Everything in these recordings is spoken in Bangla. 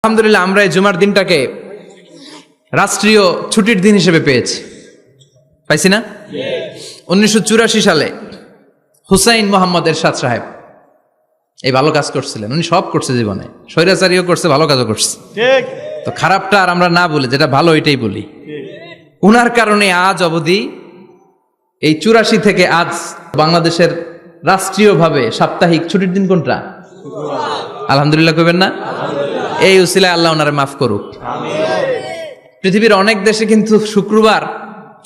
আলহামদুলিল্লাহ আমরা এই জুমার দিনটাকে রাষ্ট্রীয় ছুটির দিন হিসেবে পেয়েছি, পাইছি না? 1984 সালে হুসাইন মোহাম্মদ এরশাদ সাহেব এই ভালো কাজ করছিলেন। উনি সব করছে জীবনে, স্বৈরাচারীও করছে, ভালো কাজও করছে। তো খারাপটা আর আমরা না বলি, যেটা ভালো এটাই বলি। উনার কারণে আজ অবধি এই 84 থেকে আজ বাংলাদেশের রাষ্ট্রীয়ভাবে সাপ্তাহিক ছুটির দিন কোনটা? আলহামদুলিল্লাহ কইবেন না? এই উসিলায় আল্লাহ ওনারে মাফ করুক। পৃথিবীর অনেক দেশে কিন্তু শুক্রবার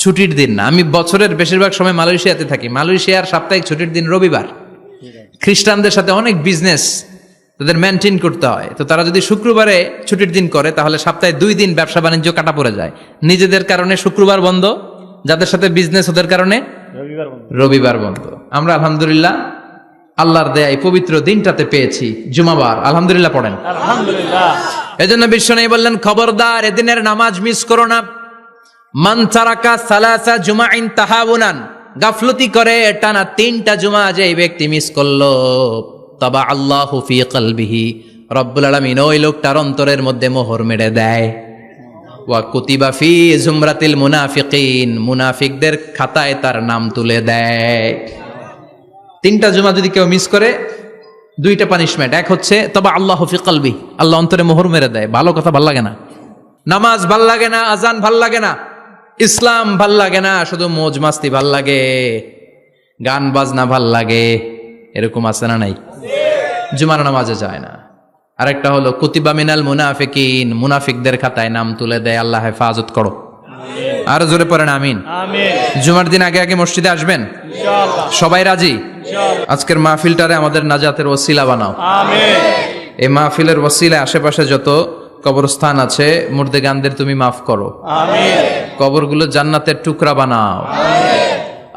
ছুটির দিন না। আমি বছরের বেশিরভাগ সময় মালয়েশিয়াতে থাকি। মালয়েশিয়ার সাপ্তাহিক ছুটির দিন রবিবার। খ্রিস্টানদের সাথে অনেক বিজনেস তাদের মেনটেন করতে হয়, তো তারা যদি শুক্রবারে ছুটির দিন করে তাহলে সপ্তাহে 2 দিন ব্যবসা বাণিজ্য কাটা পড়ে যায়। নিজেদের কারণে শুক্রবার বন্ধ, যাদের সাথে বিজনেস ওদের কারণে রবিবার বন্ধ। আমরা আলহামদুলিল্লাহ আল্লাহর দেয়া এই পবিত্র দিনটাতে পেয়েছি জুমাবার। আলহামদুলিল্লাহ পড়েন আলহামদুলিল্লাহ। এজন্য বিশ্বনবী বললেন, খবরদার এদিনের নামাজ মিস করো না। মান তারাকা সালাসা জুমাইন তাহাউনান, গাফলতি করে টানা 3টা জুমা যে ব্যক্তি মিস করলো, তবা আল্লাহু ফি কলবিহি, রব্বুল আলামিন ওই লোকটার অন্তরের মধ্যে মোহর মেরে দেয়। ওয়া কুতিবা ফি জুমরাতিল মুনাফিকিন, মুনাফিকদের খাতায় তার নাম তুলে দেয়। 3টা জুমা যদি কেউ মিস করে 2টা পানিশমেন্ট। এক হচ্ছে তবা আল্লাহু ফি কলবি, আল্লাহ অন্তরে মোহর মেরে দেয়। ভালো কথা ভাল লাগে না, নামাজ ভাল লাগে না, আজান ভাল লাগে না, ইসলাম ভাল লাগে না, শুধু মৌজ মাস্তি ভাল লাগে, গান বাজনা ভাল লাগে, এরকম আছে না নাই? জুমার নামাজে যায় না। আরেকটা হলো কুতিবা মিনাল মুনাফিকিন, মুনাফিকদের খাতায় নাম তুলে দেয়। আল্লাহ হেফাজত করো। আরো জোরে পড়েন আমিন। জুমার দিন আগে আগে মসজিদে আসবেন ইনশাআল্লাহ। সবাই রাজি? আজকের মাহফিলটারে আমাদের নাজাতের ওসিলা বানাও। এই মাহফিলের ওসিলায় আশেপাশে যত কবরস্থান আছে, মুর্দেগানদের তুমি মাফ করো। কবরগুলো জান্নাতের টুকরা বানাও।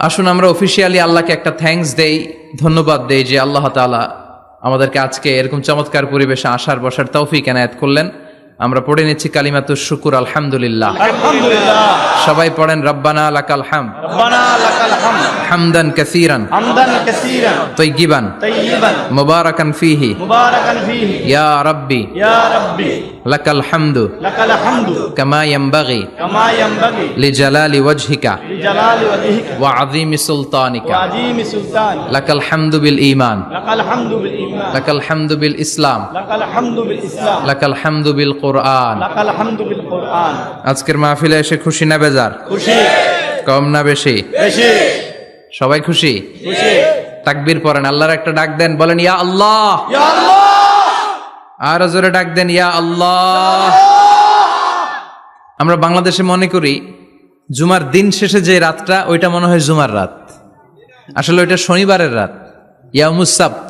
আসুন আমরা অফিসিয়ালি আল্লাহকে একটা থ্যাঙ্কস দেই, ধন্যবাদ দেই যে আল্লাহ তাআলা আমাদেরকে আজকে এরকম চমৎকার পরিবেশে আসার বসার তৌফিক এনায়েত করলেন। আমরা পড়ে নিচ্ছি কালিমাতুশ শুকুর, আলহামদুলিল্লাহ। সবাই পড়েন রব্বানা লাকাল হামদ, রব্বানা লাকাল হামদ, হামদান কাসীরান, হামদান কাসীরান, তাইয়িবান, তাইয়িবান, মুবারাকান ফীহি, মুবারাকান ফীহি, ইয়া রাব্বি, ইয়া রাব্বি, লাকাল হামদু, লাকাল হামদু, কামা ইয়ানবাগি কামা ইয়ানবাগি, লিজালালি ওয়াজহিকা লিজালালি ওয়াজহিকা, ওয়া আযীমি সুলতানিকা, ওয়া আযীমি সুলতান, লাকাল হামদু বিল ঈমান, লাকাল হামদু বিল ঈমান, লাকাল হামদু বিল ইসলাম, লাকাল হামদু বিল ইসলাম, লাকাল হামদু বিল কুরআন। লাকাল হামদু বিল কুরআন। আজকের মাহফিলে এসে খুশি না বেজার? খুশি। কম না বেশি? বেশি। সবাই খুশি? খুশি। তাকবীর পড়েন, আল্লাহর একটা ডাক দেন, বলেন ইয়া আল্লাহ। ইয়া আল্লাহ। আর জোরে ডাক দেন, ইয়া আল্লাহ। আমরা বাংলাদেশে মনে করি জুমার দিন শেষে যে রাতটা, ওইটা মনে হয় জুমার রাত। আসলে ওইটা শনিবারের রাত। ইয়াউমুস সাবত,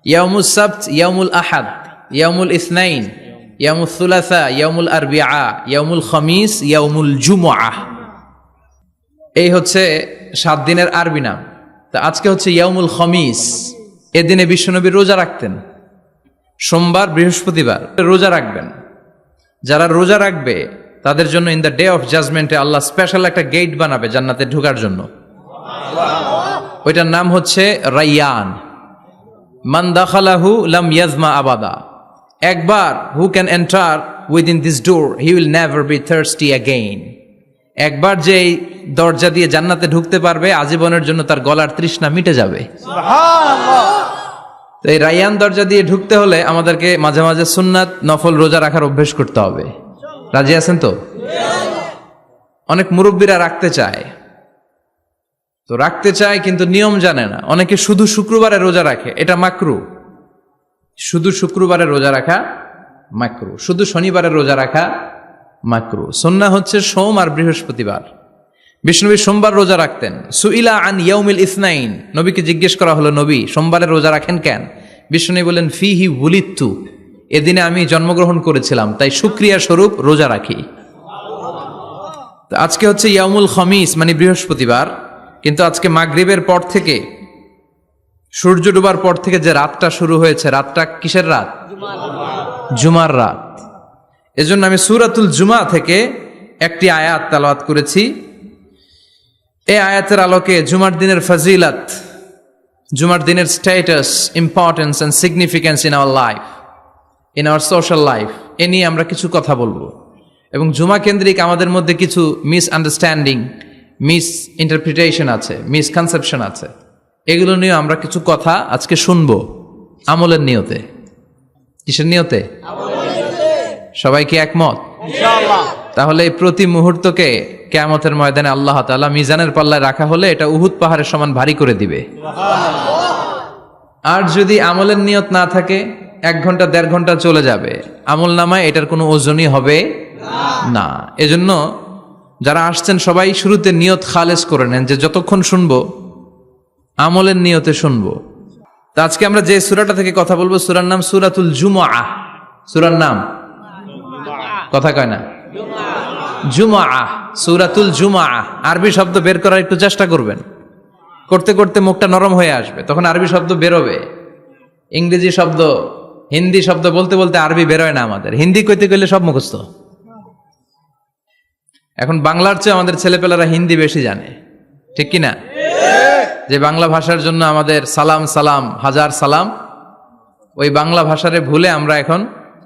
ইয়াউমুস সাবত, ইয়াউমুল আহাদ, ইয়াউমুল ইসনাইন, ইয়াউমুল সুলাসা, ইয়াউমুল আরবিআ, ইয়াউমুল খামিস, ইয়াউমুল জুমআহ। এই হচ্ছে 7 দিনের আরবি নাম। তা আজকে হচ্ছে ইয়াউমুল খামিস। এদিনে বিশ্বনবী রোজা রাখতেন। সোমবার, বৃহস্পতিবার রোজা রাখবেন। যারা রোজা রাখবে তাদের জন্য ইন দ্য ডে অফ জাজমেন্টে আল্লাহ স্পেশাল একটা গেট বানাবে জান্নাতে ঢোকার জন্য। ওইটার নাম হচ্ছে রাইয়ান। মান দাখালাহু লাম ইয়াজমা আবাদা। একবার who can enter within this door he will never be thirsty again. একবার যে এই দরজা দিয়ে জান্নাতে ঢুকতে পারবে, আজীবনের জন্য তার গলার তৃষ্ণা মিটে যাবে। সুবহানাল্লাহ। তো এই রাইয়ান দরজা দিয়ে ঢুকতে হলে আমাদেরকে মাঝে মাঝে সুন্নাত নফল রোজা রাখার অভ্যেস করতে হবে। রাজি আছেন তো? অনেক মুরব্বীরা রাখতে চায়, তো রাখতে চায় কিন্তু নিয়ম জানে না। অনেকে শুধু শুক্রবারে রোজা রাখে, এটা মাকরু। শুধু শুক্রবারে রোজা রাখা মাকরু, শুধু শনিবারে রোজা রাখা মাকরু। সুন্নাহ হচ্ছে সোম আর বৃহস্পতিবার। বিষ্ণুনবী সোমবার রোজা রাখতেন। সুইলা আন ইয়াউমিল ইসনাইন, নবীকে জিজ্ঞেস করা হলো, নবী সোমবারে রোজা রাখেন কেন? বিষ্ণুনবী বলেন, ফিহি উলিদতু, এদিনে আমি জন্মগ্রহণ করেছিলাম, তাই শুকরিয়া স্বরূপ রোজা রাখি। তো আজকে হচ্ছে ইয়াউমুল খামিস মানে বৃহস্পতিবার, কিন্তু আজকে মাগরিবের পর থেকে, সূর্য ডুবার পর থেকে যে রাতটা শুরু হয়েছে, রাতটা কিসের রাত? জুমার রাত। এজন্য আমি সূরাতুল জুমা থেকে একটি আয়াত তেলাওয়াত করেছি। এই আয়াতের আলোকে জুমার দিনের ফজিলত, জুমার দিনের status, importance and significance in our life, in our social life, এ নিয়ে আমরা কিছু কথা বলবো। এবং জুমা কেন্দ্রিক আমাদের মধ্যে কিছু মিসআন্ডারস্ট্যান্ডিং, মিস ইন্টারপ্রিটেশন আছে, মিসকনসেপশন আছে, এগুলো নিয়ে আমরা কিছু কথা আজকে শুনবো আমলের নিয়তে। কিসের নিয়তে? সবাই কি একমত? ইনশাআল্লাহ। তাহলে এই প্রতি মুহূর্তকে কিয়ামতের ময়দানে আল্লাহ তাআলা মিজানের পাল্লায় রাখা হলে এটা উহুদ পাহাড়ের সমান ভারী করে দিবে। আর যদি আমলের নিয়ত না থাকে 1 ঘন্টা 1.5 ঘন্টা চলে যাবে, আমল নামায় এটার কোনো ওজনই হবে না। এজন্য যারা আসছেন সবাই শুরুতে নিয়ত খালেস করে নেন যে যতক্ষণ শুনবো আমলের নিয়তে শুনবো। তো আজকে আমরা যে সূরাটা থেকে কথা বলবো, সূরার নাম সূরাতুল জুমআহ। সূরার নাম কথা কয় না, জুমআহ, সূরাতুল জুমআহ। আরবি শব্দ বের করার একটু চেষ্টা করবেন, করতে করতে মুখটা নরম হয়ে আসবে, তখন আরবি শব্দ বেরোবে। ইংরেজি শব্দ, হিন্দি শব্দ বলতে বলতে আরবি বেরোয় না আমাদের। হিন্দি কইতে গেলে সব মুখস্থ। এখন বাংলার চেয়ে আমাদের ছেলেপেলারা হিন্দি বেশি জানে, ঠিক কি না? যে বাংলা ভাষার জন্য আমাদের সালাম সালাম হাজার সালাম, ওই বাংলা ভাষারে ভুলে আমরা এখন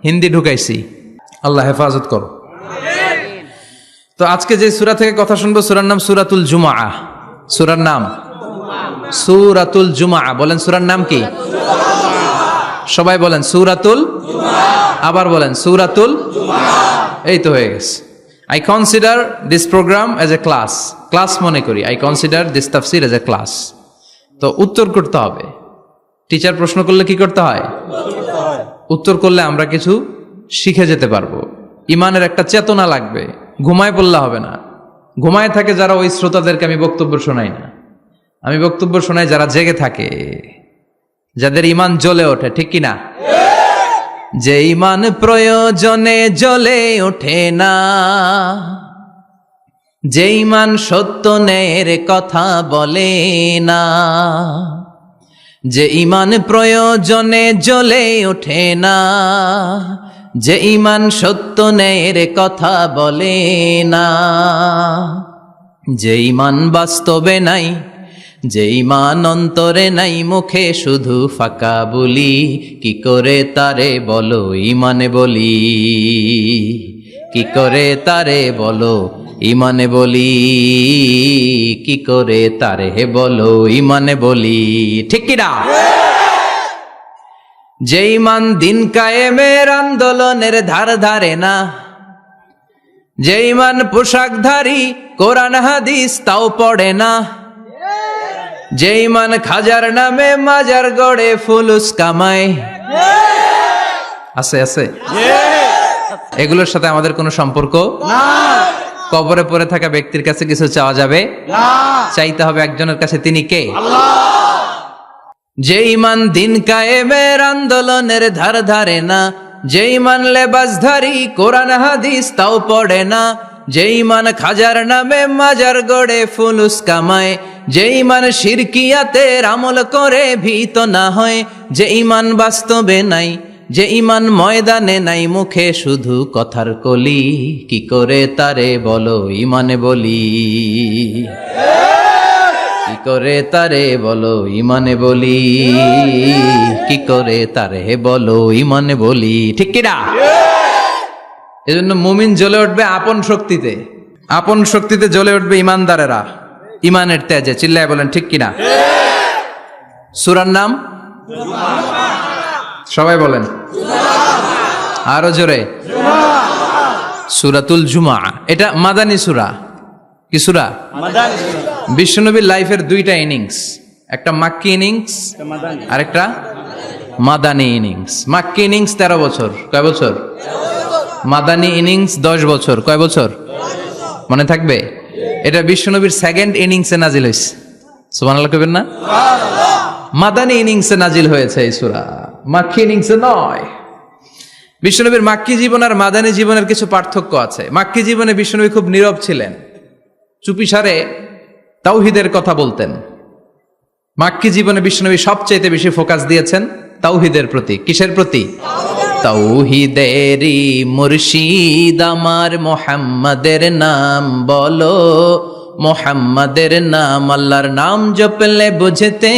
হিন্দি ঢুকাইছি। আল্লাহ হেফাজত করো। তো আজকে যে সূরা থেকে কথা শুনবো, সূরার নাম সূরাতুল জুমআহ। সূরার নাম সূরাতুল জুমআহ। বলেন সূরার নাম কি? সবাই বলেন সূরাতুল, আবার বলেন সূরাতুল। এই তো হয়ে গেছে। I consider this program as a class মনে করি। I consider this tafsir as a class. তো উত্তর করতে হবে। টিচার প্রশ্ন করলে কি করতে হয়? উত্তর করলে আমরা কিছু শিখে যেতে পারবো। ইমানের একটা চেতনা লাগবে, ঘুমায় পড়লে হবে না। ঘুমায় থাকে যারা, ওই শ্রোতাদেরকে আমি বক্তব্য শোনাই না। আমি বক্তব্য শোনাই যারা জেগে থাকে, যাদের ইমান জ্বলে ওঠে, ঠিক কি না? যে ইমান প্রয়োজনে জ্বলে ওঠে না, যে ইমান সত্য ন্যায়ের কথা বলে না, যে ইমান প্রয়োজনে জ্বলে ওঠে না, যে ইমান সত্য ন্যায়ের কথা বলে না, যে ইমান বাস্তবে নাই, যে ইমান অন্তরে নাই, মুখে শুধু ফাঁকা বলি, কি করে তারে বলো ইমানে বলি, কি করে তারে বলো ইমানে বলি, কি করে তারে বলো ইমানে বলি, ঠিক কিনা? যে ইমান দিন কায়েমের আন্দোলনের ধার ধারে না, যে ইমান পোশাকধারী কোরআন হাদিস তাও পড়ে না, যে ইমান খাজার নামে মাজার গড়ে ফুলুস কামায়, আছে আছে, এগুলোর সাথে আমাদের কোনো সম্পর্ক না। কবরে পড়ে থাকা ব্যক্তির কাছে কিছু চাওয়া যাবে না। চাইতে হবে একজনের কাছে, তিনি কে? আল্লাহ। যে ইমান দিন কায়েমের আন্দোলনের ধার ধারে না, যে ইমান লেবাসধারী কোরআন হাদিস তাও পড়ে না, যে ইমান খাজার নামে মাজার গড়ে ফুলুস কামায়, যে ইমান শিরকিয়াতের আমল করে ভীত না হয়, যে ইমান বাস্তবে নাই, যে ইমান ময়দানে নাই, মুখে শুধু কথার কলি, কি করে তারে বলো ইমানে বলি, কি করে তারে বলো ইমানে বলি, কি করে তারে বলো ইমানে বলি, ঠিক কিনা? এজন্য মুমিন জ্বলে উঠবে আপন শক্তিতে, আপন শক্তিতে জ্বলে উঠবে ইমানদারেরা ইমানের তেজে। চিল্লায় বলেন ঠিক কিনা? সূরার নাম সবাই বলেন আরো জোরে, সূরাতুল জুমআহ। এটা মাদানী সূরা। কি সূরা? মাদানী সূরা। বিশ্বনবীর লাইফের 2টা ইনিংস, একটা মাক্কি ইনিংস মাদানী। আর একটা মাদানী ইনিংস। মাক্কি ইনিংস 13 বছর, কয় বছর? মাদানী ইনিংস 10 বছর, কয় বছর? মনে থাকবে? এটা বিশ্বনবীর সেকেন্ড ইনিংসে নাজিল হয়েছে। সুবহানাল্লাহ কইবেন না? মাদানী ইনিংসে নাজিল হয়েছে এই সূরা, মাক্কি ইনিংসে নয়। বিশ্বনবীর মাক্কি জীবন আর মাদানী জীবনের কিছু পার্থক্য আছে। মাক্কি জীবনে বিশ্বনবী খুব নীরব ছিলেন, চুপিসারে তাওহীদের কথা বলতেন। মাক্কি জীবনে বিশ্বনবী সবচেয়ে বেশি ফোকাস দিয়েছেন তাওহীদের প্রতি। কিসের প্রতি? তাওহীদেরই মুর্শিদ আমার মুহাম্মাদের নাম বলো, মুহাম্মাদের নাম, আল্লাহর নাম জপলে বুঝতে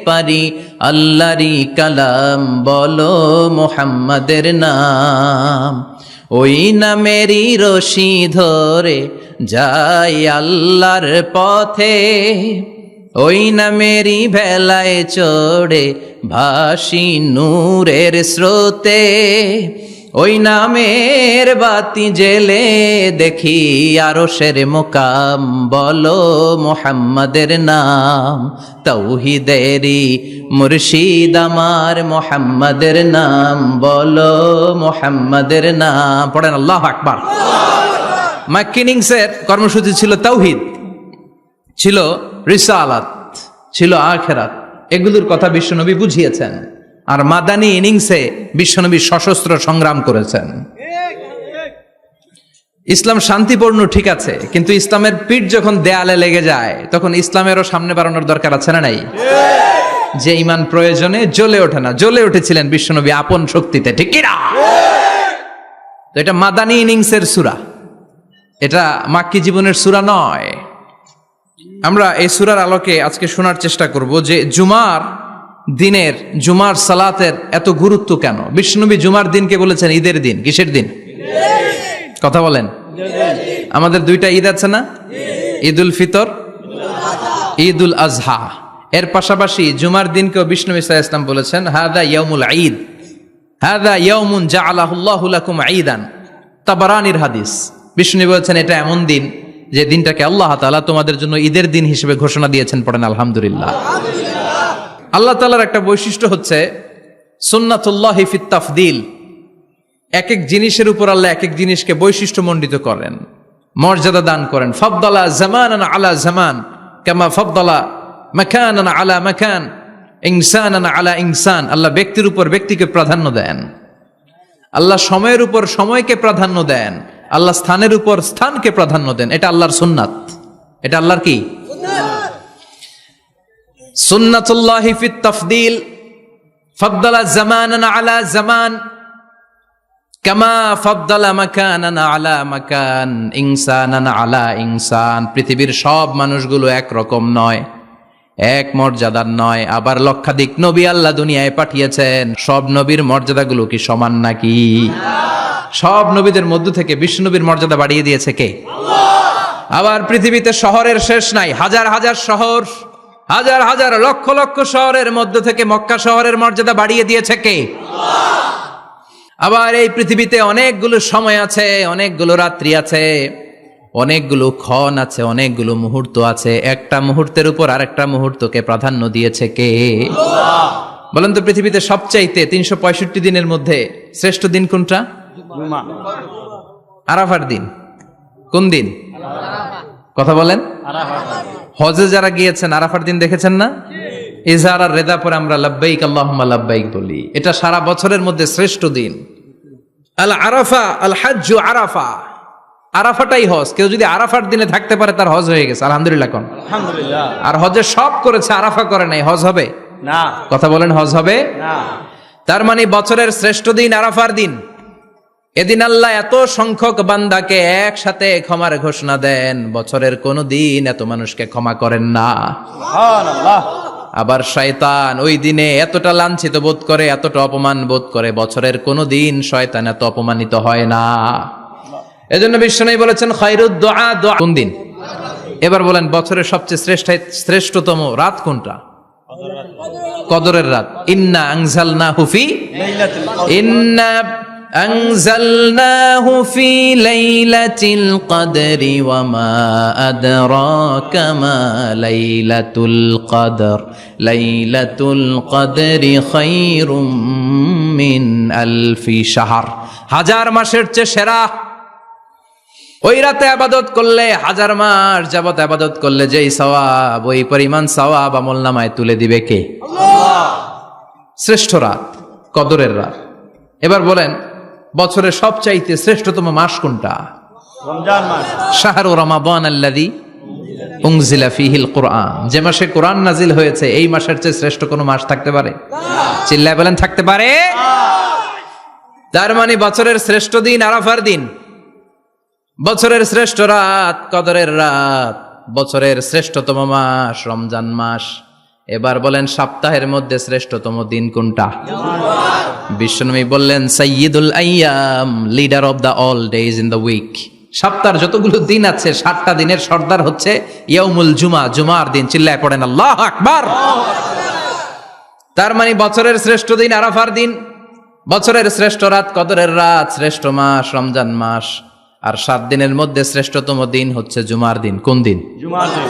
পারি, আল্লাহরই কালাম বলো মুহাম্মাদের নাম, ওই নামেরই রশি ধরে যাই আল্লাহর পথে, ওই নামেরই ভেলায় চড়ে ভাসি নূরের স্রোতে, ওই নামের বাতি জেলে দেখি আরশের মুকাম বলো মুহাম্মাদের নাম, তাওহীদেরই মুর্শিদ আমার মুহাম্মাদের নাম বলো মুহাম্মাদের নাম। পড়েন আল্লাহু আকবার। মাক্কিনিংসের কর্মসূচি ছিল তাওহীদ, ছিল রিসালাত, ছিল আখিরাত, এগুলোর কথা বিশ্বনবী বুঝিয়েছেন। আর মাদানী ইনিংসে বিশ্বনবী সশস্ত্র সংগ্রাম করেছেন। ইসলাম শান্তিপূর্ণ ঠিক আছে, কিন্তু ইসলামের পিঠ যখন দেয়ালে লেগে যায় তখন ইসলামেরও সামনে বাড়ানোর দরকার আছে না নাই? যে ইমান প্রয়োজনে জ্বলে ওঠে না, জ্বলে উঠেছিলেন বিশ্বনবী আপন শক্তিতে, ঠিক কি না? তো এটা মাদানী ইনিংসের সূরা, এটা মাক্কি জীবনের সূরা নয়। আমরা এই সূরার আলোকে আজকে শোনার চেষ্টা করব যে জুমার দিনের, জুমার সালাতের এত গুরুত্ব কেন। বিশ্বনবী জুমার দিনকে বলেছেন ঈদের দিন। কিসের দিন? কথা বলেন। আমাদের দুইটা ঈদ আছে না, ঈদুল ফিতর, ঈদুল আজহা। এর পাশাপাশি জুমার দিনকেও বিশ্বনবী সাল্লাল্লাহু আলাইহি ওয়াসাল্লাম বলেছেন হাদা ইয়াউমুল ঈদ, হাদা ইয়াউমুন জাআলাহুল্লাহু লাকুম ঈদান। তাবারানির হাদিস। বিশ্বনবী বলেছেন এটা এমন দিন যে দিনটাকে আল্লাহ তাআলা তোমাদের জন্য ঈদের দিন হিসেবে ঘোষণা দিয়েছেন। পড়েন আলহামদুলিল্লাহ। আল্লাহ তাআলার একটা বৈশিষ্ট্য হচ্ছে সুন্নাতুল্লাহি ফিত তাফদিল। এক এক জিনিসের উপর আল্লাহ এক এক জিনিসকে বৈশিষ্ট্যমণ্ডিত করেন, মর্যাদা দান করেন। ফাদ্দালা জামানান আলা জামান কামা ফাদ্দালা মাকানান আলা মাকান, ইনসানান আলা ইনসান। আল্লাহ ব্যক্তির উপর ব্যক্তিকে প্রাধান্য দেন, আল্লাহ সময়ের উপর সময়কে প্রাধান্য দেন, আল্লাহ স্থানের উপর স্থানকে প্রাধান্য দেন। এটা আল্লাহর সুন্নাত। এটা আল্লাহর কি? সুন্নাতুল্লাহি ফিত তাফদিল। ফাদ্দালা জামানান আলা জামান কামা ফাদ্দালা মাকানান আলা মাকান, ইনসানান আলা ইনসান। পৃথিবীর সব মানুষগুলো এক রকম নয়, এক মর্যাদার নয়। আবার লক্ষাধিক নবী আল্লাহ দুনিয়ায় পাঠিয়েছেন, সব নবীর মর্যাদাগুলো কি সমান নাকি? সব নবীদের মধ্য থেকে বিশ্বনবীর মর্যাদা বাড়িয়ে দিয়েছে কে? আবার পৃথিবীতে শহরের শেষ নাই, হাজার হাজার শহর, হাজার হাজার লক্ষ লক্ষ শহরের মধ্য থেকে মক্কা শহরের মর্যাদা বাড়িয়ে দিয়েছে কে? আবার এই পৃথিবীতে অনেকগুলো সময় আছে, অনেকগুলো রাত্রি আছে, অনেকগুলো ক্ষণ আছে, অনেকগুলো মুহূর্ত আছে। একটা মুহূর্তের উপর আরেকটা মুহূর্তকে প্রাধান্য দিয়েছে কে? বলেন তো, পৃথিবীতে সবচাইতে 365 দিনের মধ্যে শ্রেষ্ঠ দিন কোনটা? আরাফার দিন। কোন দিন? কথা বলেন। হজে যারা গিয়েছেন আরাফার দিন দেখেছেন না? ইজহার আর রেদা পরে আমরা লাব্বাইক আল্লাহুম্মা লাব্বাইক বলি। এটা সারা বছরের মধ্যে শ্রেষ্ঠ দিন। আল আরাফা আল হাজ্জু আরাফা, আরাফাটাই হজ। কেউ যদি আরাফার দিনে থাকতে পারে তার হজ হয়ে গেছে। আলহামদুলিল্লাহ কোন? আলহামদুলিল্লাহ। আর হজে সব করেছে, আরাফা করে নাই, হজ হবে না। কথা বলেন, হজ হবে না। তার মানে বছরের শ্রেষ্ঠ দিন আরাফার দিন। এদিন আল্লাহ এত সংখ্যক বান্দাকে একসাথে ক্ষমার ঘোষণা দেন, বছরের কোন দিন এত মানুষকে ক্ষমা করেন না। সুবহানাল্লাহ। আবার শয়তান ওই দিনে এতটা লাঞ্ছিত বোধ করে, এতটা অপমান বোধ করে, বছরের কোন দিন শয়তান এত অপমানিত হয় না। এজন্য বিশ্বনবী বলেছেন খায়রুদ দুআ দুআ। কোন দিন? এবার বলেন বছরের সবচেয়ে শ্রেষ্ঠতম রাত কোনটা? কদরের রাত। ইন্না আনজালনাহু ফি লাইলাতুল কদর, ইন্না আনজালনাহু ফি লাইলাতিল কদরি ওয়া মা আদরাকা মা লাইলাতুল কদর, লাইলাতুল কদরি খায়রুম মিন আলফি শাহর। হাজার মাসের চেয়ে সেরা। ওই রাতে ইবাদত করলে, হাজার মাস যাবত ইবাদত করলে যেই সওয়াব, ওই পরিমাণ সওয়াব আমলনামায় তুলে দিবে কে? আল্লাহ। শ্রেষ্ঠ রাত কদরের রাত। এবার বলেন বছরের সবচাইতে শ্রেষ্ঠতম মাস কোনটা? রমজান মাস। শাহরু রমাদান আল্লাযী উনজিলা ফীহিল কুরআন। যে মাসে কোরআন নাজিল হয়েছে, এই মাসের চেয়ে শ্রেষ্ঠ কোনো মাস থাকতে পারে? চিল্লায় বলেন থাকতে পারে? তার মানে বছরের শ্রেষ্ঠ দিন আরাফার দিন, বছরের শ্রেষ্ঠ রাত কদরের রাত, বছরের শ্রেষ্ঠতম মাস রমজান মাস। এবার বলেন সপ্তাহের মধ্যে শ্রেষ্ঠতম দিন কোনটা? বিশ্বনবী বললেন সাইয়্যিদুল আইয়াম, leader of the all days in the week. সপ্তাহের যতগুলো দিন আছে 7টা দিনের সর্দার হচ্ছে ইয়াউমুল জুমা, জুমার দিন। চিল্লায় পড়েন আল্লাহু আকবার। তার মানে বছরের শ্রেষ্ঠ দিন আরাফার দিন, বছরের শ্রেষ্ঠ রাত কদরের রাত, শ্রেষ্ঠ মাস রমজান মাস, আর 7 দিনের মধ্যে শ্রেষ্ঠতম দিন হচ্ছে জুমার দিন। কোন দিন? জুমার দিন।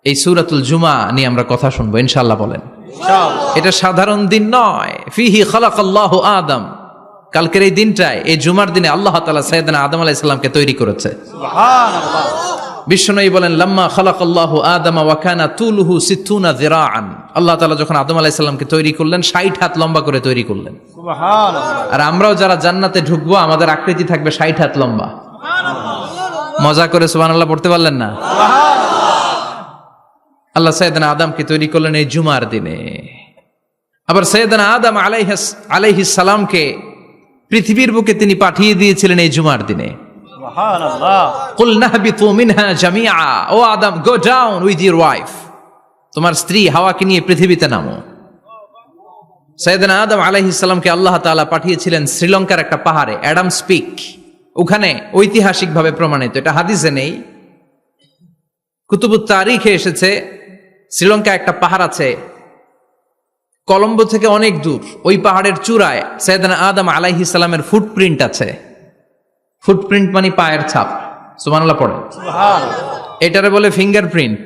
এই সূরাতুল জুমা নিয়ে আমরা কথা শুনবো ইনশাআল্লাহ। বলেন ইনশাআল্লাহ। এটা সাধারণ দিন নয়। ফিহি খালাকাল্লাহু আদম, কালকের এই দিনটায়, এই জুমার দিনে আল্লাহ তাআলা সাইয়েদনা আদম আলাইহিস সালামকে তৈরি করেছে। সুবহানাল্লাহ। বিশ্বনবী বলেন লাম্মা খালাকাল্লাহু আদম ওয়া কানা তুলুহু 60 যিরাআন, আল্লাহ তাআলা যখন আদম আলাইহিস সালামকে তৈরি করলেন 60 হাত লম্বা করে তৈরি করলেন। সুবহানাল্লাহ। আর আমরাও যারা জান্নাতে ঢুকবো আমাদের আকৃতি থাকবে 60 হাত লম্বা। মজা করে সুবহানাল্লাহ পড়তে পারলেন না? আল্লাহ সাইয়েদনা আদমকে তৈরি করলেন এই জুমার দিনে। আবার সাইয়েদনা আদম আলাইহিস সালামকে পৃথিবীর বুকে তিনি পাঠিয়ে দিয়েছিলেন এই জুমার দিনে। সুবহানাল্লাহ। কুল নাহবিতু মিনহা জামিআ, ও আদম go down with your wife, তোমার স্ত্রী হাওয়াকে নিয়ে পৃথিবীতে নামো। সাইয়েদনা আদম আলাইহিস সালামকে আল্লাহ তাআলা পাঠিয়েছিলেন শ্রীলঙ্কার একটা পাহাড়ে, অ্যাডামস পিক। ওখানে ঐতিহাসিকভাবে প্রমাণিত, এটা হাদিসে নেই, কুতুবুত তারিখে এসেছে। শ্রীলঙ্কা একটা পাহাড় আছে, কলম্বো থেকে অনেক দূর। ওই পাহাড়ের চূড়ায় সাইয়েদনা আদম আলাইহিস সালামের ফুটপ্রিন্ট আছে। ফুটপ্রিন্ট মানে পায়ের ছাপ। সুবহানাল্লাহ পড়ে। সুবহানাল্লাহ। এটারে বলে ফিঙ্গারপ্রিন্ট।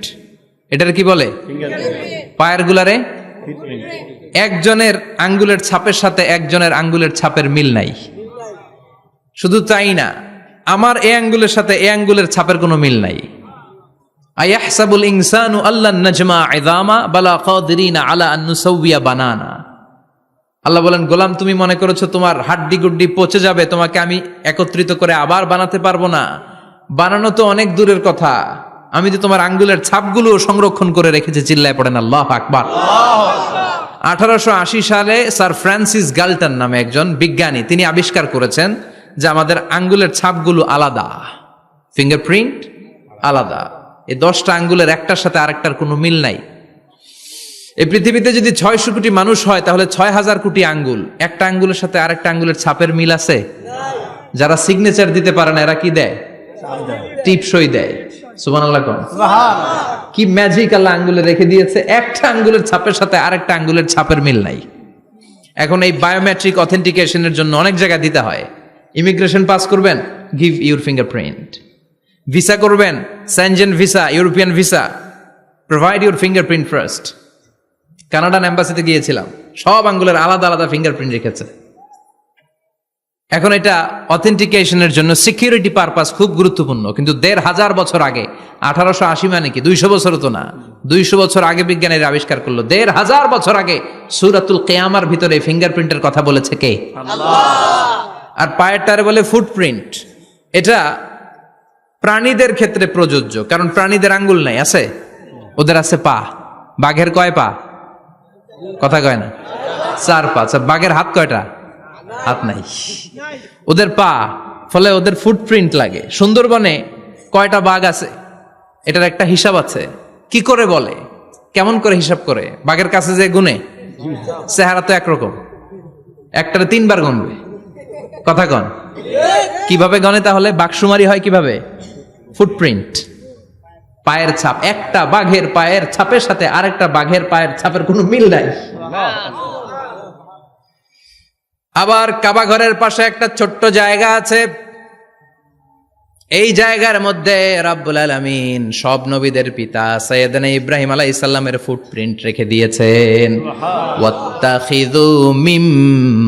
এটারে কি বলে? পায়ের গুলারে একজনের আঙ্গুলের ছাপের সাথে একজনের আঙ্গুলের ছাপের মিল নাই। শুধু তাই না, আমার এই আঙ্গুলের সাথে এই আঙ্গুলের ছাপের কোনো মিল নাই। আয়াহসাবুল ইনসানু আল্লান নাজমা ইযামা বালা কাদিরিনা আলা আন নুসাউবিয়া বানানা। আল্লাহ বলেন গোলাম, তুমি মনে করেছো তোমার হাড্ডি গুড্ডি পচে যাবে, তোমাকে আমি একত্রিত করে আবার বানাতে পারবো না? বানানো তো অনেক দূরের কথা, আমি তো তোমার আঙ্গুলের ছাপগুলো সংরক্ষণ করে রেখেছি। চিল্লায় পড়েন আল্লাহু আকবার। 1880 সালে স্যার ফ্রান্সিস গাল্টন নামে একজন বিজ্ঞানী, তিনি আবিষ্কার করেছেন যে আমাদের আঙ্গুলের ছাপগুলো আলাদা, ফিঙ্গারপ্রিন্ট আলাদা। এই 10টা আঙ্গুলের একটার সাথে আরেকটার কোনো মিল নাই। এই পৃথিবীতে যদি 600 কোটি মানুষ হয় তাহলে 6000 কোটি আঙ্গুল, একটা আঙ্গুলের সাথে আরেকটা আঙ্গুলের ছাপের মিল আছে? যারা সিগনেচার দিতে পারে না এরা কি দেয়? টিপসই দেয়। সুবহানাল্লাহ কোন। সুবহানাল্লাহ। কি ম্যাজিক আল্লাহ আঙ্গুলে রেখে দিয়েছে, একটা আঙ্গুলের ছাপের সাথে আরেকটা আঙ্গুলের ছাপের মিল নাই। এখন এই বায়োমেট্রিক অথেন্টিকেশনের জন্য অনেক জায়গায় দিতে হয়। ইমিগ্রেশন পাস করবেন, গিভ ইউর ফিঙ্গারপ্রিন্ট। ভিসা করবেন, Schengen visa, European visa, provide your fingerprint first. Canadian এম্বাসিতে গিয়েছিলাম, সব আঙ্গুলের আলাদা আলাদা ফিঙ্গারপ্রিন্ট রেখেছে। এখন এটা অথেন্টিকেশনের জন্য সিকিউরিটি পারপাস খুব গুরুত্বপূর্ণ। কিন্তু 1500 বছর আগে, 1880 মানে কি 200 বছর তো না, 200 বছর আগে বিজ্ঞানীরা আবিষ্কার করলো। 1500 বছর আগে সূরাতুল কিয়ামার ভিতরে ফিঙ্গারপ্রিন্টের কথা বলেছে কে? আল্লাহ। আর পায়েরটারে বলে ফুটপ্রিন্ট। এটা প্রাণীদের ক্ষেত্রে প্রযোজ্য, কারণ প্রাণীদের আঙ্গুল নাই, আছে? ওদের আছে পা। বাঘের কয় পা? কথা কয় না, 4 পা। বাঘের হাত কয়টা? হাত নাই, ওদের পা। ফলে ওদের ফুটপ্রিন্ট লাগে। সুন্দরবনে কয়টা বাঘ আছে এটার একটা হিসাব আছে। কি করে বলে, কেমন করে হিসাব করে? বাঘের কাছে যে গুনে, চেহারা তো একরকম, একটারে 3 বার গুনবে। কথা কন, কিভাবে গনে তাহলে? বাঘশুমারি হয় কিভাবে? ফুটপ্রিন্ট, পায়ের ছাপ। একটা বাঘের পায়ের ছাপের সাথে আরেকটা বাঘের পায়ের ছাপের কোনো মিল নাই। আবার কাবা ঘরের পাশে একটা ছোট্ট জায়গা আছে, এই জায়গার মধ্যে রাব্বুল আলামিন সব নবীদের পিতা সাইয়েদনা ইব্রাহিম আলাইহিস সালামের ফুটপ্রিন্ট রেখে দিয়েছেন। ওয়াত্তাখিযু মিম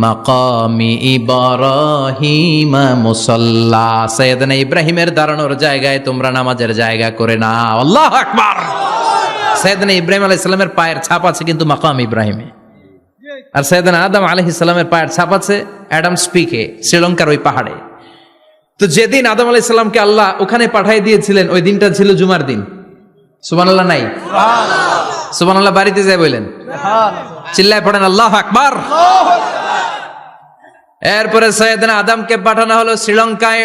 মাকামি ইব্রাহিম মুসাল্লা, সাইয়েদনা ইব্রাহিমের দাঁড়ানোর জায়গায় তোমরা নামাজের জায়গা করে নাও। আল্লাহু আকবার। সাইয়েদনা ইব্রাহিম আলাইহিস সালামের পায়ের ছাপ আছে কিন্তু মাকাম ইব্রাহিমে, আর সাইয়েদনা আদম আলাইহিস সালামের পায়ের ছাপ আছে অ্যাডামস পিকে, শ্রীলঙ্কার ওই পাহাড়ে। তো যেদিন আদম আলাইহিস সালামকে আল্লাহ ওখানে পাঠিয়ে দিয়েছিলেন ওই দিনটা ছিল জুমার দিন। সুবহানাল্লাহ নাই? সুবহানাল্লাহ বাড়িতে যায় বলেন, চিল্লায় পড়েন আল্লাহু আকবার। এরপরে সাইয়েদনা আদমকে পাঠানো হলো শ্রীলঙ্কায়।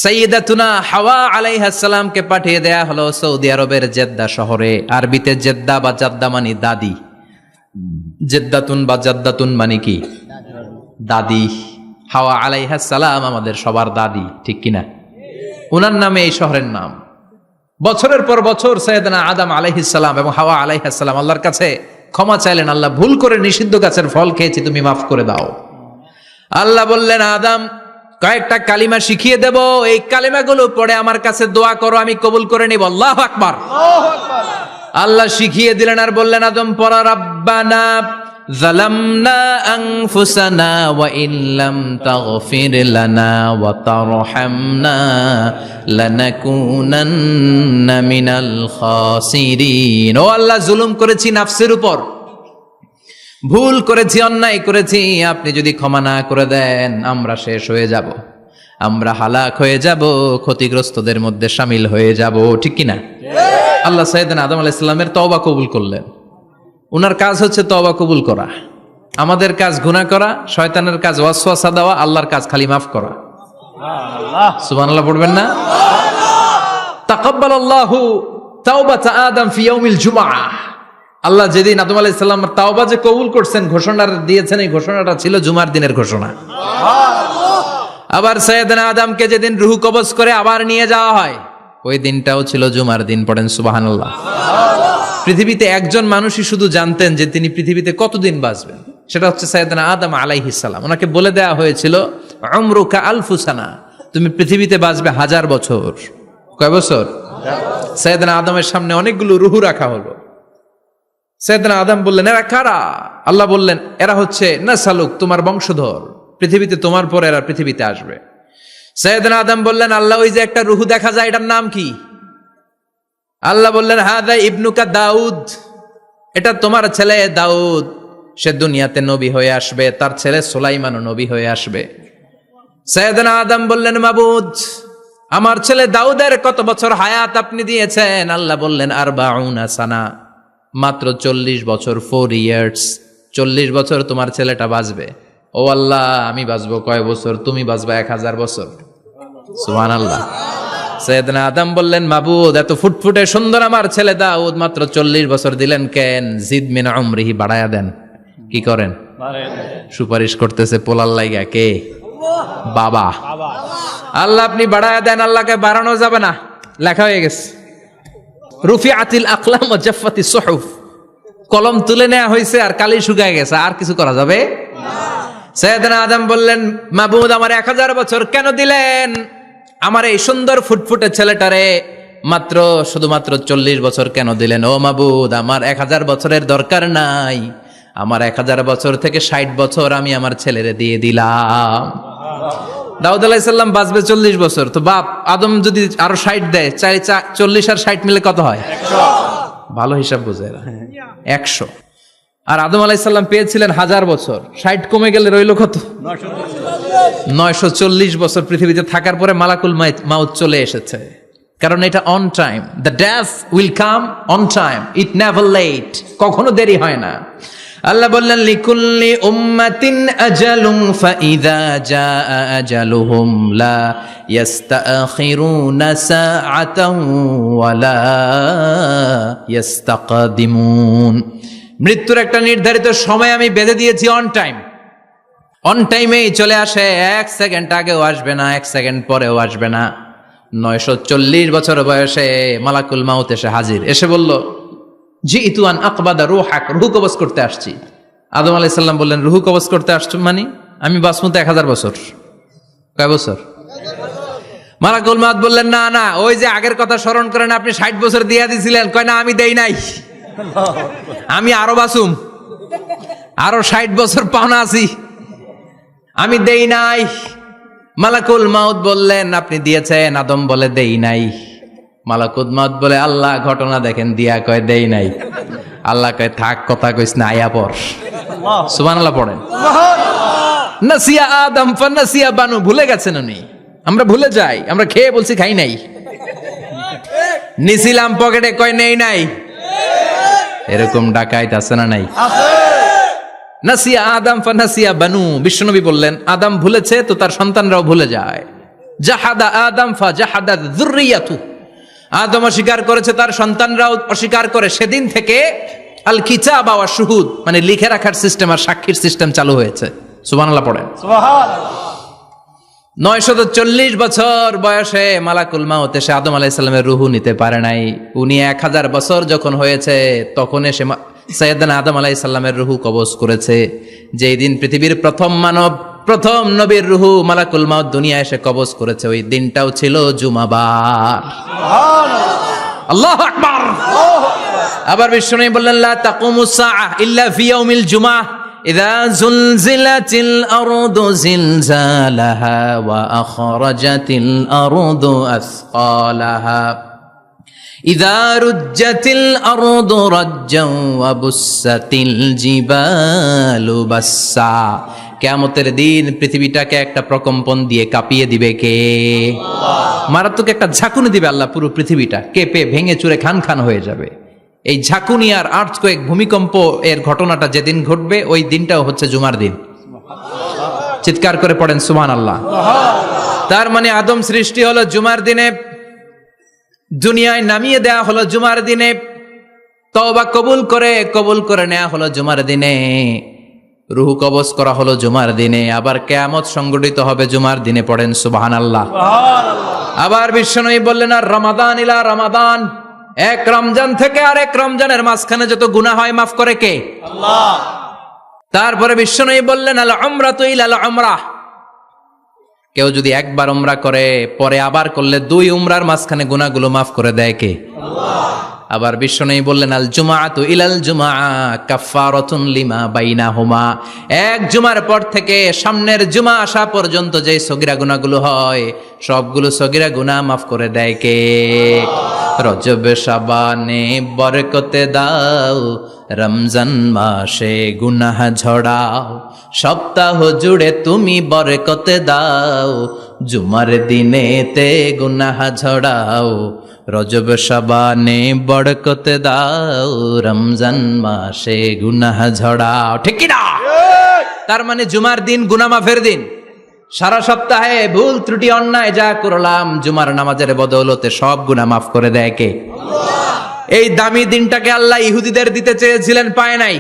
সাইয়্যিদাতুনা হাওয়া আলাইহিস সালামকে পাঠিয়ে দেয়া হলো সৌদি আরবের জেদ্দা শহরে। আরবিতে জেদ্দা বা জাদ্দা মানে দাদি, জেদ্দাতুন বা জাদ্দাতুন মানে কি? দাদি। হাওয়া আলাইহিস সালাম আমাদের সবার দাদি, ঠিক কিনা? উনার নামে এই শহরের নাম। বছরের পর বছর সাইয়েদনা আদম আলাইহিস সালাম এবং হাওয়া আলাইহিস সালাম আল্লাহর কাছে ক্ষমা চাইলেন, আল্লাহ ভুল করে নিষিদ্ধ গাছের ফল খেয়েছি, তুমি মাফ করে দাও। আল্লাহ বললেন, আদম কয়েকটা কালিমা শিখিয়ে দেব, এই কালিমাগুলো পড়ে আমার কাছে দোয়া করো, আমি কবুল করে নিব। আল্লাহু আকবার। আল্লাহ শিখিয়ে দিলেন আর বললেন, আদম পড়া, রাব্বানা যালামনা আনফুসানা ওয়া ইল্লাম তাগফির লানা ওয়া তারহামনা লানাকুনান্না মিনাল খাসিরিন। ও আল্লাহ, জুলুম করেছি নাফসের উপর, ভুল করেছি, অন্যায় করেছি, আপনি যদি ক্ষমা না করে দেন আমরা শেষ হয়ে যাব, আমরা হালাক হয়ে যাব, ক্ষতিগ্রস্তদের মধ্যে শামিল হয়ে যাব, ঠিক কিনা? আল্লাহ সাইয়েদনা আদম আলাইহিস সালামের তওবা কবুল করলেন। উনার কাজ হচ্ছে তওবা কবুল করা, আমাদের কাজ গুনাহ করা, শয়তানের কাজ ওয়াসওয়াসা দেওয়া, আল্লাহর কাজ খালি মাফ করা। সুবহানাল্লাহ পড়বেন না? তাকাব্বালাল্লাহু তাওবাতা আদম ফি ইয়াউমিল জুমআহ। আল্লাহ যেদিন আদম আলাইহিস সালামের তাওবা যে কবুল করছেন, ঘোষণা দিয়েছেন, এই ঘোষণাটা ছিল জুমার দিনের ঘোষণা। আবার সাইয়েদনা আদমকে যেদিন রূহ কবজ করে আবার নিয়ে যাওয়া হয়, ওই দিনটাও ছিল জুমার দিন। পড়েন সুবহানাল্লাহ। পৃথিবীতে একজন মানুষই শুধু জানতেন যে তিনি পৃথিবীতে কতদিন বাঁচবেন, সেটা হচ্ছে সাইয়েদনা আদম আলাইহিস সালাম। ওনাকে বলে দেওয়া হয়েছিল, উমরুকা আলফু সানা, তুমি পৃথিবীতে বাঁচবে 1000 বছর। কয় বছর? সাইয়েদনা আদমের সামনে অনেকগুলো রূহ রাখা হলো। সাইয়েদনা আদম বললেন, এরা কারা? আল্লাহ বললেন, এরা হচ্ছে নাসালুক, তোমার বংশধর, পৃথিবীতে তোমার পর এরা পৃথিবীতে আসবে। সাইয়েদনা আদম বললেন, আল্লাহ ওই যে একটা রূহ দেখা যায়, এটার নাম কি? আল্লাহ বললেন, হাদা ইবনুকা দাউদ, এটা তোমার ছেলে দাউদ, সে দুনিয়াতে নবী হয়ে আসবে, তার ছেলে সুলাইমানও নবী হয়ে আসবে। সাইয়েদনা আদম বললেন, মাবুদ আমার ছেলে দাউদের কত বছর হায়াত আপনি দিয়েছেন? আল্লাহ বললেন, 40 সানা, মাত্র 40 বছর, 4 ইয়ার্স, 40 বছর তোমার ছেলেটা বাঁচবে। ও আল্লাহ, আমি বাঁচবো কয় বছর? তুমি বাঁচবা 1000 বছর। সুবহানাল্লাহ। সাইয়েদনা আদম বললেন, মাবুদ এত ফুটফুটে সুন্দর আমার ছেলে দাউদ, মাত্র 40 বছর দিলেন কেন? জিদ মিন উমরিহি, বাড়ায়া দেন। কি করেন? সুপারিশ করতেছে পোলার লাইগা কে? বাবা। আল্লাহ আপনি বাড়ায়া দেন। আল্লাহকে বাড়ানো যাবে না, লেখা হয়ে গেছে। রুফিআতিল আকলাম ওয়া জাফফাতিস সুহুফ, কলম তুলে নেওয়া হয়েছে আর কালি শুকায় গেছে, আর কিছু করা যাবে না। সাইয়েদনা আদম বললেন, মাবুদ আমার 1000 বছর কেন দিলেন? আমার এই সুন্দর ফুটফুটে ছেলেটারে মাত্র শুধুমাত্র 40 বছর কেন দিলেন? ও মাবুদ, আমার 1000 বছরের দরকার নাই, আমার 1000 বছর থেকে 60 বছর আমি আমার ছেলেরে দিয়ে দিলাম। দাউদ আলাইহিস সালাম বাঁচবে 40 বছর, তো বাপ আদম যদি আরো 60 দেয়, 40 আর 60 মিলে কত হয়? 100। ভালো হিসাব বুঝে এরা, 100। আর আদম আলাইহিস সালাম পেয়েছিলেন 1000 বছর, 60 কমে গেলে রইল কত? 940 বছর পৃথিবীতে থাকার পরে মালাকুল মাউত চলে এসেছে। কারণ এটা on time, the death will come on time, it never late, কখনো দেরি হয় না। আল্লাহ বললেন, লিকুল্লি উম্মাতিন আজালুন ফাইযা জাআ আজালুহুম লা ইস্তাখিরুনা সাআতান ওয়া লা ইস্তাকদিমুন। মৃত্যুর একটা নির্ধারিত সময় আমি বেঁধে দিয়েছি, অন টাইম, অন টাইমেই চলে আসে, 1 সেকেন্ড আগেও আসবে না, 1 সেকেন্ড পরেও আসবে না। 940 বছর বয়সে মালাকুল মাউত এসে হাজির, এসে বলল, জিইতু আন আকবাদা রূহাক, রূহ কবজ করতে আসছি। আদম আলাইহিস সালাম বললেন, রূহ কবজ করতে আসছো মানে? আমি বাঁচবো তো 1000 বছর। কয় বছর? মালাকুল মাউত বললেন, না না, ওই যে আগের কথা স্মরণ করেন, আপনি 60 বছর দিয়ে দিয়েছিলেন। কয় না, আমি দেই নাই, আমি আরো বাঁচুম, আরো 60 বছর পাওনা আছি, আমি দেই নাই। মালাকুল মাউত বললেন, আপনি দিয়েছেন? আদম বলে, দেই নাই। মালাকুল মাউত বলে, আল্লাহ ঘটনা দেখেন, দিয়া কয় দেই নাই। আল্লাহ কয়, থাক কথা কইস না, আয়া পর। সুবহানাল্লাহ পড়েন। নাসিয়া আদম ফানাসিয়া বানু, ভুলে গেছেন উনি, আমরা ভুলে যাই, আমরা খেয়ে বলছি খাই নাই, নিছিলাম পকেটে, কয় নেই নাই। এরকম ডাকাইত আছে না নাই? নাসিয়া আদম ফানাসিয়া বানু। বিশ্বনবী বললেন, আদম ভুলেছে তো তার সন্তানরাও ভুলে যায়। জাহাদা আদম ফাজাহাদাত যুররিয়াতু, আদম অস্বীকার করেছে, তার সন্তানরাও অস্বীকার করে। সেদিন থেকে আল কিতাব ওয়া শুহুদ, মানে লিখে রাখার সিস্টেম আর সাক্ষীর সিস্টেম চালু হয়েছে। সুবহানাল্লাহ পড়েন। সুবহানাল্লাহ। 940 বছর বয়সে মালাকুল মাউত এসে আদম আলাইহিস সালামের রূহ নিতে পারে নাই। উনি 1000 বছর যখন হয়েছে তখন এসে সাইয়েদনা আদম আলাইহিস সালামের রূহ কবজ করেছে। যেই দিন পৃথিবীর প্রথম মানব, প্রথম নবীর রূহ মালাকুল মাউত দুনিয়া এসে কবজ করেছে, ওই দিনটাও ছিল জুমাবার। আল্লাহু আকবার। আবার বিষ্ণু বললেন লা তাকুমুস সাআহ ইল্লা ফি ইয়াউমিল জুমআহ ইযা যুলজিলাতিল আরদু জিলজালাহা ওয়া আখরাজাতিল আরদু আসকালাহা ইযা রুজ্জাতিল আরদু রাজ্জান ওয়া বুসাতিল জিবালু বাসসা। কিয়ামতের দিন পৃথিবীটাকে একটা প্রকম্পন দিয়ে কাঁপিয়ে দিবে কে? মারাত্মক একটা ঝাঁকুনি দিবে আল্লাহ, পুরো পৃথিবীটা কেঁপে ভেঙে চুরে খান খান হয়ে যাবে। এই ঝাঁকুনি আর আর্থকোয়েক, ভূমিকম্প এর ঘটনাটা যেদিন ঘটবে ওই দিনটাও হচ্ছে জুমার দিন। চিৎকার করে পড়েন সুবহানাল্লাহ। তার মানে আদম সৃষ্টি হলো জুমার দিনে, দুনিয়ায় নামিয়ে দেয়া হলো জুমার দিনে, তওবা কবুল করে নেওয়া হলো জুমার দিনে, রূহ কবজ করা হলো জুমার দিনে, আবার কিয়ামত সংগঠিত হবে জুমার দিনে। পড়েন সুবহানাল্লাহ। আবার বিশ্বনবী বললেন আর রমাদান ইলা রমাদান, এক রমজান থেকে আরেক রমজানের মাঝখানে যত গুনাহ হয় মাফ করে কে? আল্লাহ। তারপরে বিশ্বনবী বললেন আল উমরাতু ইলাল উমরাহ, কেউ যদি একবার উমরা করে পরে আবার করলে 2 উমরার মাঝখানে গুনাহগুলো মাফ করে দেয় কে? আল্লাহ। আবার বিশ্বনবী বললেন আল জুমআতু ইলাল জুমআ কাফফারাতুন লিমা বাইনাহুমা, এক জুমার পর থেকে সামনের জুমা আসা পর্যন্ত যে সগীরা গুনাহগুলো হয় সবগুলো সগীরা গুনাহ মাফ করে দেয় কে? রজব শাবানে বরকতে দাও, রমজান মাসে গুনাহ ঝড়াও, সপ্তাহ জুড়ে তুমি বরকতে দাও, জুমার দিনেতে গুনাহ ঝড়াও, রজব শাবানে বরকতে দাও, রমজান মাসে গুনাহ ঝড়াও। ঠিক কি না? তার মানে জুমার দিন গুনাহ মাফের দিন। সারা সপ্তাহে ভুল ত্রুটি অন্যায় যা করলাম জুমার নামাজের বদৌলতে সব গুনাহ মাফ করে দেয় কে? আল্লাহ। এই দামি দিনটাকে আল্লাহ ইহুদিদের দিতে চেয়েছিলেন, পায় নাই।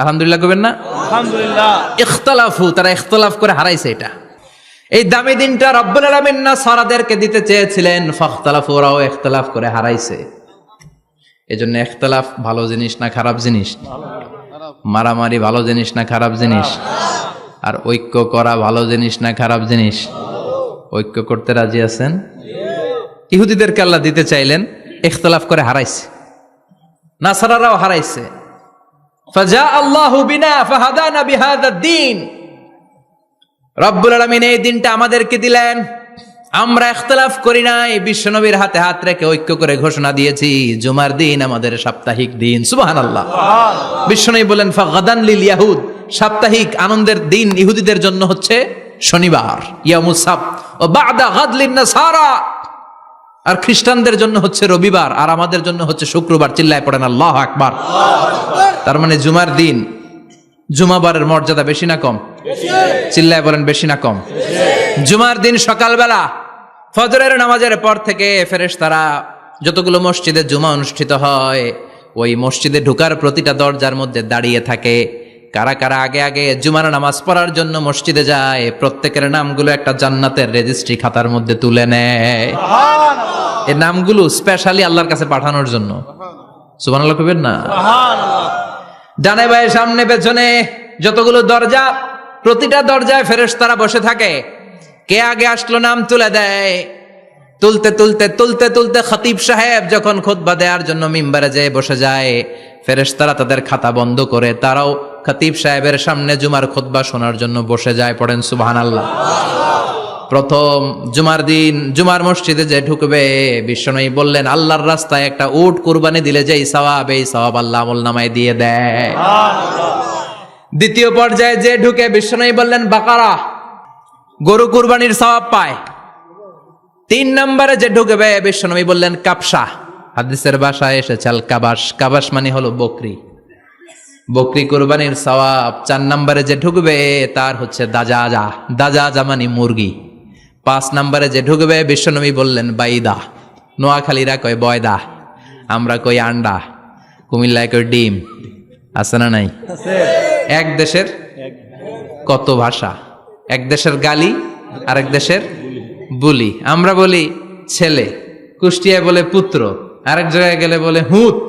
আলহামদুলিল্লাহ কবেন না? আলহামদুলিল্লাহ। ইখতিলাফু, তারা ইখতিলাফ করে হারাইছে এটা। এই দামি দিনটা রব্বুল আলামিন নাসারাদেরকে দিতে চেয়েছিলেন, ফাখতালাফু, ওরাও ইখতিলাফ করে হারাইছে। এজন্য ইখতিলাফ ভালো জিনিস না খারাপ জিনিস? মারামারি ভালো জিনিস না খারাপ জিনিস? আর ঐক্য করা ভালো জিনিস না খারাপ জিনিস? ঐক্য করতে রাজি আছেন? ইহুদিদেরকে আল্লাহ দিতে চাইলেন, ইখতিলাফ করে হারাইছে। নাসারারাও হারাইছে। ফাজা আল্লাহু বিনা ফাহাদানা বিহাদাদ দ্বীন, রব্বুল আলামিন এই দিনটা আমাদেরকে দিলেন, আমরা ইখতিলাফ করি নাই, বিশ্বনবীর হাতে হাত রেখে ঐক্য করে ঘোষণা দিয়েছি জুমার দিন আমাদের সাপ্তাহিক দিন। সুবহানাল্লাহ। বিশ্বনবী বলেন ফাগাদান লিল ইয়াহুদ, সাপ্তাহিক আনন্দের দিন ইহুদিদের জন্য হচ্ছে শনিবার, ইয়ামুস সাbt, ও বাদা গাদ লিন নাসারা, আর খ্রিস্টানদের জন্য হচ্ছে রবিবার, আর আমাদের জন্য হচ্ছে শুক্রবার। চিল্লায় পড়েন আল্লাহু আকবার। তার মানে জুমার দিন, জুমাবারের মর্যাদা বেশি না কম? চিল্লায় বলেন বেশি না কম? জুমার দিন সকালবেলা ফজরের নামাজের পর থেকে ফেরেশতারা যতগুলো মসজিদে জুমা অনুষ্ঠিত হয় ওই মসজিদে ঢোকার প্রতিটা দরজার মধ্যে দাঁড়িয়ে থাকে। কারা কারা আগে আগে জুমার নামাজ পড়ার জন্য মসজিদে যায়, প্রত্যেকের নামগুলো একটা জান্নাতের রেজিস্ট্রি খাতার মধ্যে তুলে নেয়। এই নামগুলো স্পেশালি আল্লাহর কাছে পাঠানোর জন্য। সুবহানাল্লাহ কইবেন না? ডানে বায়ে সামনে পেছনে যতগুলো দরজা, প্রতিটা দরজায় ফেরেশতারা বসে থাকে। কে আগে আসলো নাম তুলে দেয়। তুলতে তুলতে তুলতে তুলতে খতিব সাহেব যখন খুতবা দেওয়ার জন্য মিম্বারে যেয়ে বসে যায়, ফেরেশতারা তাদের খাতা বন্ধ করে তারাও খতিব সাহেবের সামনে জুমার খুতবা শোনার জন্য বসে যায়। পড়েন সুবহানাল্লাহ। প্রথম জুমার দিন জুমার মসজিদে যে ঢুকবে, বিশ্বনবী বললেন আল্লাহর রাস্তায় একটা উট কুরবানি দিলে যেই সওয়াব, এই সওয়াব আল্লাহ আমলনামায় দিয়ে দেয়। দ্বিতীয় পর্যায়ে যে ঢুকে, বিশ্বনবী বললেন বাকারা, গরু কুরবানির সওয়াব পায়। 3 নম্বরে যে ঢুকবে, বিশ্বনবী বললেন কাবসা, হাদিসের ভাষায় এসেছে আল কাবাস, কাবাস মানে হলো বকরি, বকরি কুরবানির সওয়াব। 4 নম্বরে যে ঢুকবে তার হচ্ছে দাজাজা, দাজাজা মানে মুরগি। 5 নম্বরে যে ঢুকবে বিশ্বনবী বললেন বাইদা, নোয়াখালীরা কয় বয়দা, আমরা কই আন্ডা, কুমিল্লায় কই ডিম। আছে না নাই? এক দেশের কত ভাষা, এক দেশের গালি আর এক দেশের বুলি। আমরা বলি ছেলে, কুষ্টিয়ায় বলে পুত্র, আরেক জায়গায় গেলে বলে হুত,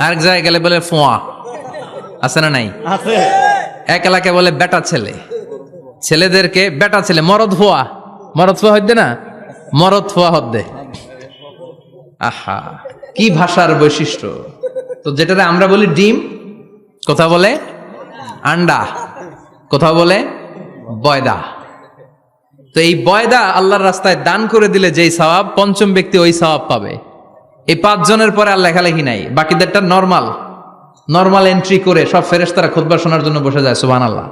আরেক জায়গায় গেলে বলে ফোয়া। আছে না নাই? এক এলাকায় বলে বেটা ছেলে, ছেলেদেরকে বেটা ছেলে, মরদ ফোয়া, মরদ ফোয়া হইতে না, মরদ ফোয়া হদ্দে। আহা, কি ভাষার বৈশিষ্ট্য। তো যেটাতে আমরা বলি ডিম, কোথাও বলে আন্ডা, কোথাও বলে বয়দা। তো এই বয়দা আল্লাহর রাস্তায় দান করে দিলে যেই সওয়াব, পঞ্চম ব্যক্তি ওই সওয়াব পাবে। এই 5 জনের পরে আর লেখালেখি নাই, বাকিদেরটা নরমাল এন্ট্রি করে সব ফেরেশতারা খুতবা শোনার জন্য বসে যায়। সুবহানাল্লাহ।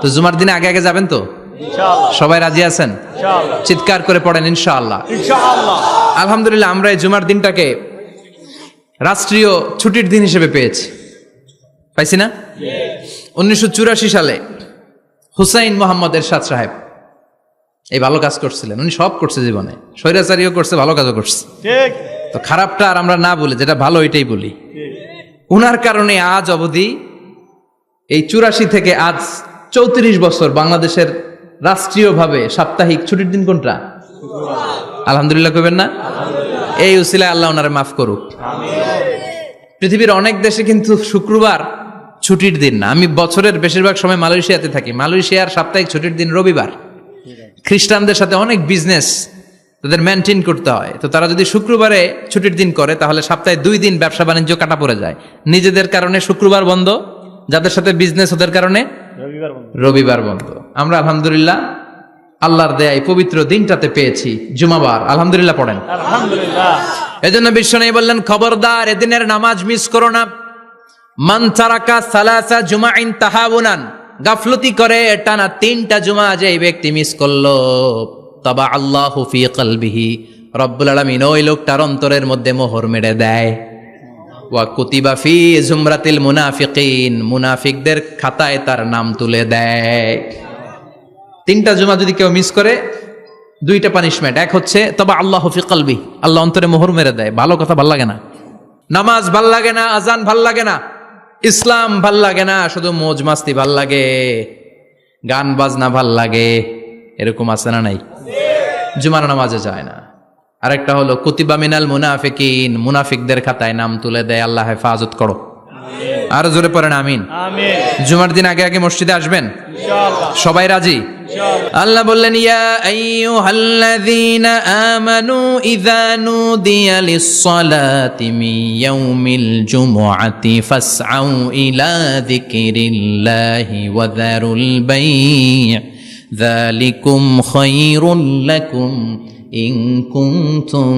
তো জুমার দিনে আগে আগে যাবেন তো? সবাই রাজি আছেন? চিৎকার করে পড়েন ইনশাআল্লাহ। আলহামদুলিল্লাহ, আমরা এই জুমার দিনটাকে রাষ্ট্রীয় ছুটির দিন হিসেবে পেয়েছি, পাইছি না? 1984 সালে হুসাইন মোহাম্মদ এরশাদ সাহেব এই ভালো কাজ করছিলেন। উনি সব করছে জীবনে, স্বৈরাচারীও করছে, ভালো কাজও করছে। তো খারাপটা আর আমরা না বলি, যেটা ভালো এটাই বলি। উনার কারণে আজ অবধি এই 84 থেকে আজ 34 বছর বাংলাদেশের রাষ্ট্রীয়ভাবে সাপ্তাহিক ছুটির দিন কোনটা? আলহামদুলিল্লাহ কইবেন না? এই উসিলায় আল্লাহ ওনারে মাফ করুক। পৃথিবীর অনেক দেশে কিন্তু শুক্রবার ছুটির দিন না। আমি বছরের বেশিরভাগ সময় মালয়েশিয়াতে থাকি। মালয়েশিয়ার সাপ্তাহিক ছুটির দিন রবিবার। খ্রিস্টানদের সাথে অনেক বিজনেস তাদের মেনটেন করতে হয়। তো তারা যদি শুক্রবারে ছুটির দিন করে, তাহলে সপ্তাহে 2 দিন ব্যবসা বাণিজ্য কাটা পড়ে যায়। নিজেদের কারণে শুক্রবার বন্ধ, যাদের সাথে বিজনেস ওদের কারণে রবিবার বন্ধ। আমরা আলহামদুলিল্লাহ আল্লাহর দেয় পবিত্র দিনটাতে পেয়েছি জুমাবার। আলহামদুলিল্লাহ পড়েন আলহামদুলিল্লাহ। এজন্য বিশ্বনবী বললেন, খবরদার এদিনের নামাজ মিস করো না। মান তারাকা সালাসা জুমাইন তাহাউনান, গাফলতি করে টানা 3টা জুমা যে ব্যক্তি মিস করলো, তাবা আল্লাহু ফি কলবিহি, রব্বুল আলামিন ওই লোকটার অন্তরের মধ্যে মোহর মেরে দেয়। ওয়া কুতিবা ফি জুমরাতিল মুনাফিকিন, মুনাফিকদের খাতায় তার নাম তুলে দেয়। 3টা জুমা যদি কেউ মিস করে, 2টা পানিশমেন্ট। এক হচ্ছে তাবা আল্লাহু ফি কলবি, আল্লাহ অন্তরে মোহর মেরে দেয়। ভালো কথা ভাল লাগে না, নামাজ ভাল লাগে না, আজান ভাল লাগে না, ইসলাম ভাল লাগে না, শুধু মৌজ মাস্তি ভাল লাগে, গান বাজনা ভাল লাগে। এরকম আছে না নাই? জুমার নামাজে যায় না। আরেকটা হলো কুতিবা মিনাল মুনাফিকিন, মুনাফিকদের খাতায় নাম তুলে দেয়। আল্লাহ হেফাজত করো। আর জোরে পড়েন আমিন। জুমার দিন আগে আগে মসজিদে আসবেন সবাই? রাজি? আল্লাহ বললেন, ইয়া আইয়ুহাল্লাযীনা আমানু ইযা নুদিয়া লিস-সালাতি মিন ইয়াউমিল জুমুআতি ফাসআউ ইলা যিকরিল্লাহি ওয়া যারুল বাই', যালিকুম খায়রুল লাকুম ইন কুনতুম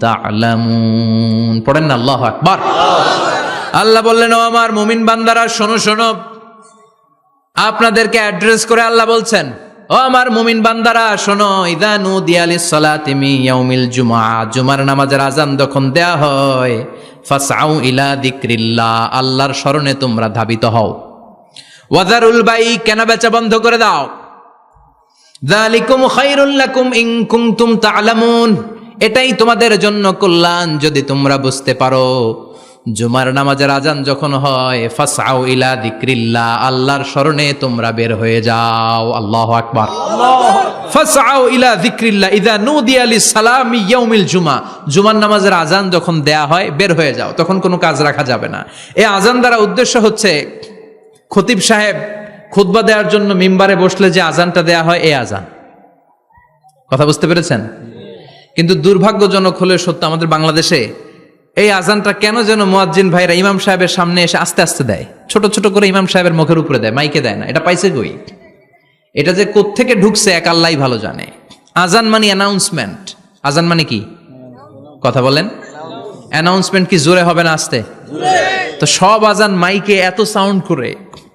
তা'লামুন। পড়েন না আল্লাহু আকবার। আল্লাহ বললেন, ও আমার মুমিন বান্দারা শোনো শোনো। আপনাদেরকে অ্যাড্রেস করে আল্লাহ বলছেন, ও আমার মুমিন বান্দারা শোনো, ইযা নুদিয়া লিস-সালাতি মিন ইয়াউমিল জুমআ, জুমার নামাজের আযান যখন দেয়া হয়, ফাসআউ ইলা যিকরিল্লাহ, আল্লাহর স্মরণে তোমরা ধাবিত হও। ওয়া যারুল বাই', কেনা বেচা বন্ধ করে দাও। যালিকুম খায়রুল লাকুম ইন কুনতুম তা'লামুন, এটাই তোমাদের জন্য কল্যাণ যদি তোমরা বুঝতে পারো। জুমার নামাজের আজান যখন হয়, ফাসআউ ইলা যিকরিল্লাহ, আল্লাহর স্মরণে তোমরা বের হয়ে যাও। আল্লাহু আকবার। ফাসআউ ইলা যিকরিল্লাহ ইযা নুদিয়া লিস-সালামি ইয়াউমিল জুমআ, জুমার নামাজের আজান যখন দেয়া হয় বের হয়ে যাও, তখন কোনো কাজ রাখা যাবে না। এই আজান দ্বারা উদ্দেশ্য হচ্ছে খতিব সাহেব খুতবা দেওয়ার জন্য মিম্বারে বসলে যে আজানটা দেয়া হয়, এই আজান। কথা বুঝতে পেরেছেন? কিন্তু দুর্ভাগ্যজনক হলে সত্য, আমাদের বাংলাদেশে এই আজানটা কেন যেন মুয়াজ্জিন ভাইরা ইমাম সাহেবের সামনে এসে আস্তে আস্তে দেয়, ছোট ছোট করে ইমাম সাহেবের মুখের উপরে দেয়, মাইকে দেয় না। এটা পাইছে কই? এটা যে কোত্থেকে ঢুকছে এক আল্লাহই ভালো জানে। আজান মানে অ্যানাউন্সমেন্ট। আজান মানে কি? কথা বলেন। অ্যানাউন্সমেন্ট কি জোরে হবে না আস্তে? তো সব আজান মাইকে এত সাউন্ড করে,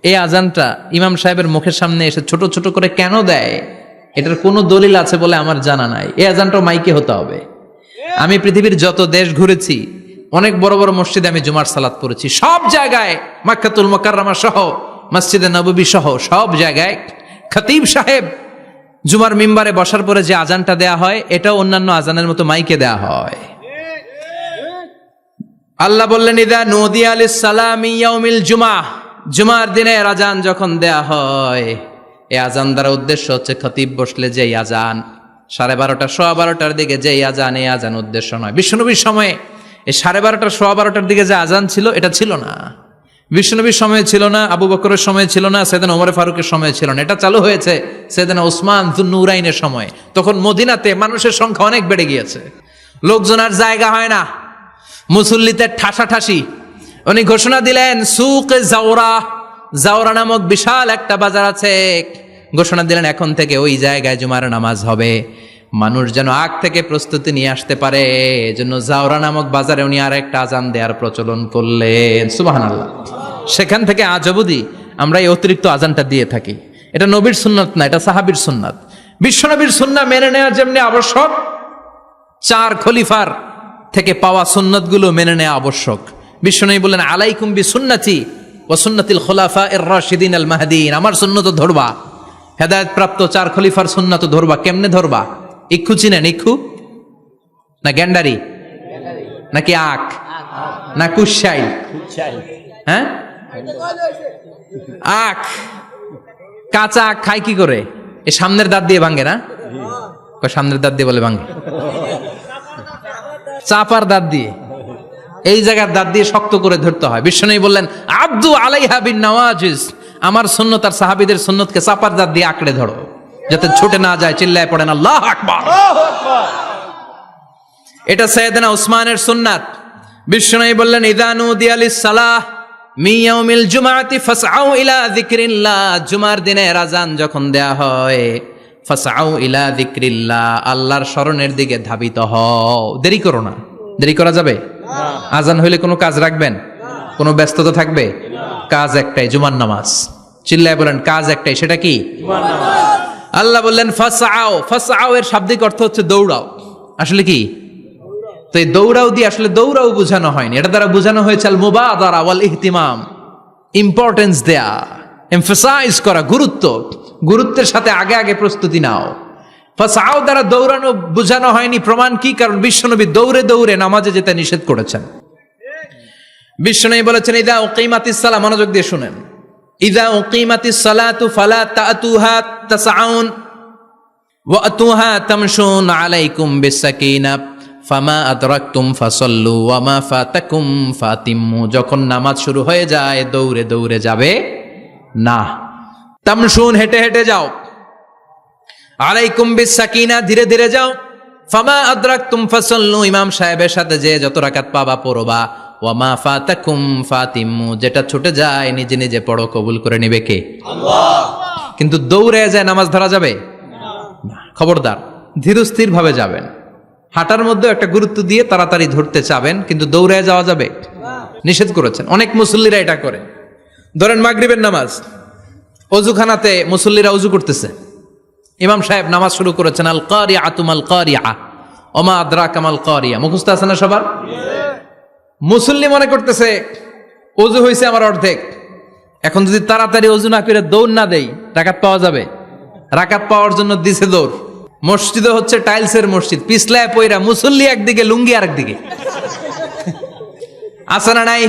এই আজানটা ইমাম সাহেবের মুখের সামনে এসে ছোট ছোট করে কেন দেয়? এটার কোনো দলিল আছে বলে আমার জানা নাই। এই আজানটাও মাইকে হতে হবে। আমি পৃথিবীর যত দেশ ঘুরেছি, অনেক বড় বড় মসজিদে আমি জুমার সালাত পড়েছি, সব জায়গায় মক্কাতুল মুকাররমা সহ মসজিদে নববী সহ সব জায়গায় খতিব সাহেব জুমার মিম্বারে বসার পরে যে আজানটা দেয়া হয় এটাও অন্যান্য আজানের মতো মাইকে দেয়া হয়। আল্লাহ বললেন ইদা নুদিয়া লিস-সালামি ইয়াউমিল জুমআহ, জুমার দিনের আজান যখন দেয়া হয়, এই আজান দ্বারা উদ্দেশ্য হচ্ছে খতিব বসলে যেই আজান 12:30 12:15 দিকে যেই আজান, এই আজান উদ্দেশ্য নয়। বিশ্বনবীর সময়ে এই 12:30 12:15 দিকে যে আজান ছিল এটা ছিল না। বিশ্বনবীর সময় ছিল না, আবু বকরের সময় ছিল না, সাইয়েদনা ওমর ফারুকের সময় ছিল না। এটা চালু হয়েছে সাইয়েদনা উসমান যুন্নুরাইনের সময়। তখন মদিনাতে মানুষের সংখ্যা অনেক বেড়ে গিয়েছে, লোকজন আর জায়গা হয় না, মুসল্লিতে ঠাসাঠাসি। উনি ঘোষণা দিলেন সুক জাওরা, জাওরা নামক বিশাল একটা বাজার আছে, ঘোষণা দিলেন এখন থেকে ওই জায়গায় জুমার নামাজ হবে। মানুষ যেন আগ থেকে প্রস্তুতি নিয়ে আসতে পারে, এজন্য জাওরা নামক বাজারে উনি আর একটা আজান দেওয়ার প্রচলন করলেন। সুবহানাল্লাহ। সেখান থেকে আজ অবধি আমরা এই অতিরিক্ত আজানটা দিয়ে থাকি। এটা নবীর সুন্নাত না, এটা সাহাবীর সুন্নাত। বিশ্বনবীর সুন্নাহ মেনে নেওয়া যেমনি আবশ্যক, 4 খলিফার থেকে পাওয়া সুন্নাতগুলো মেনে নেওয়া আবশ্যক। বিশ্বনবী বললেন আলাইকুম বিসুন্নতি ওয়া সুন্নাতিল খুলাফায়ে রাশিদিন আল মাহদিন, আমার সুন্নাত ধরবা, হেদায়েত প্রাপ্ত 4 খলিফার সুন্নাত ধরবা। কেমনে ধরবা? ইক্ষু চিনেন? ইক্ষু না গ্যান্ডারি নাকি আখ না কুশাই? হ্যাঁ, আখ। কাঁচা আখ খায় কি করে? এই সামনের দাঁত দিয়ে ভাঙে না? সামনের দাঁত দিয়ে বলে ভাঙে, চাপার দাঁত দিয়ে, এই জায়গার দাঁত দিয়ে শক্ত করে ধরতে হয়। বিশ্বনবী বললেন আব্দু আলাইহা বিন নওয়াজিজ, আমার সুন্নত আর সাহাবীদের সুন্নতকে চাপার দাঁত দিয়ে আঁকড়ে ধরো, যাতে ছুটে না যায়। চিল্লায় পড়েন আল্লাহু আকবার। এটা সাইয়েদনা উসমানের সুন্নাত। বিশ্বনবী বললেন ইযা নুদিয়া লিস-সালাহ মিন ইয়াউমিল জুমআতি ফাসআউ ইলা যিকরিল্লাহ, জুমার দিনের আযান যখন দেয়া হয়, ফাসআউ ইলা যিকরিল্লাহ, আল্লাহর স্মরণের দিকে ধাবিত হও। দেরি করো না। দেরি করা যাবে? আজান হইলে কোনো কাজ রাখবেন? কোনো ব্যস্ততা থাকবে? কাজ একটাই, জুমার নামাজ। চিল্লায় বলেন কাজ একটাই, সেটা কি? জুমার নামাজ। আল্লাহ বললেন ফাসআউ, ফাসআউ এর শাব্দিক অর্থ হচ্ছে দৌড়াও। আসলে কি? তো এই দৌড়াও দিয়ে আসলে দৌড়াও বোঝানো হয়নি, এটা দ্বারা বোঝানো হয়েছে আল মুবাদারা ওয়াল ইহতিমাম, ইম্পর্টেন্স দেয়া, এমফাসাইজ করা, গুরুত্ব, গুরুত্বের সাথে আগে আগে প্রস্তুতি নাও। ফাসআউ দ্বারা দৌড়ানো বোঝানো হয়নি। প্রমাণ কি? কারণ বিশ্বনবী দৌড়ে দৌড়ে নামাজে যেতে নিষেধ করেছেন। বিশ্বনবী বলেছেন ইযা উকিমাতিস সালাহ, মনোযোগ দিয়ে শুনেন, ইযা উকিমাতিস সালাতু ফালা তাতুহা তাসআউন ওয়া আতুহা তামশুন আলাইকুম বিসাকিনা ফামা আদরাকতুম ফাসাল্লু ওয়া মা ফাতাকুম ফাতিম্মু, যখন নামাজ শুরু হয়ে যায় দৌড়ে দৌড়ে যাবে না, তামশুন হেঁটে হেঁটে যাও, আলাইকুম বিসাকিনা ধীরে ধীরে যাও, ফামা আদরাকতুম ফাসাল্লু ইমাম সাহেবের সাথে যে যত রাকাত পাবা পড়বা, ওয়া মা ফাতাকুম ফাতিম্মু যেটা ছুটে যায় নিজে নিজে পড়ো, কবুল করে নেবে কে? আল্লাহ। কিন্তু দৌড়ে যায় নামাজ ধরা যাবে না। খবরদার, ধীরস্থির ভাবে যাবেন। হাঁটার মধ্যে একটা গুরুত্ব দিয়ে তাড়াতাড়ি ধরতে চাবেন, কিন্তু দৌড়ে যাওয়া যাবে নিষেধ করেছেন। অনেক মুসল্লিরা এটা করে। ধরেন মাগরিবের নামাজ, অজুখানাতে মুসল্লিরা অজু করতেছে, ইমাম সাহেব নামাজ শুরু করেছেন আল কারিআতু মাল কারিআ ওমা আদরাকা মাল কারিআ, মুখস্থ আছে না সবার? মুসল্লি মনে করতেছে অজু হয়েছে আমার অর্ধেক, এখন যদি তাড়াতাড়ি অজু না করে দৌড় না দেই রাকাত পাওয়া যাবে? রাকাত পাওয়ার জন্য দিছে দৌড়। মসজিদে হচ্ছে টাইলসের মসজিদ, পিছলায় পয়রা মুসল্লি একদিকে, লুঙ্গি আরেকদিকে। আছে না নাই?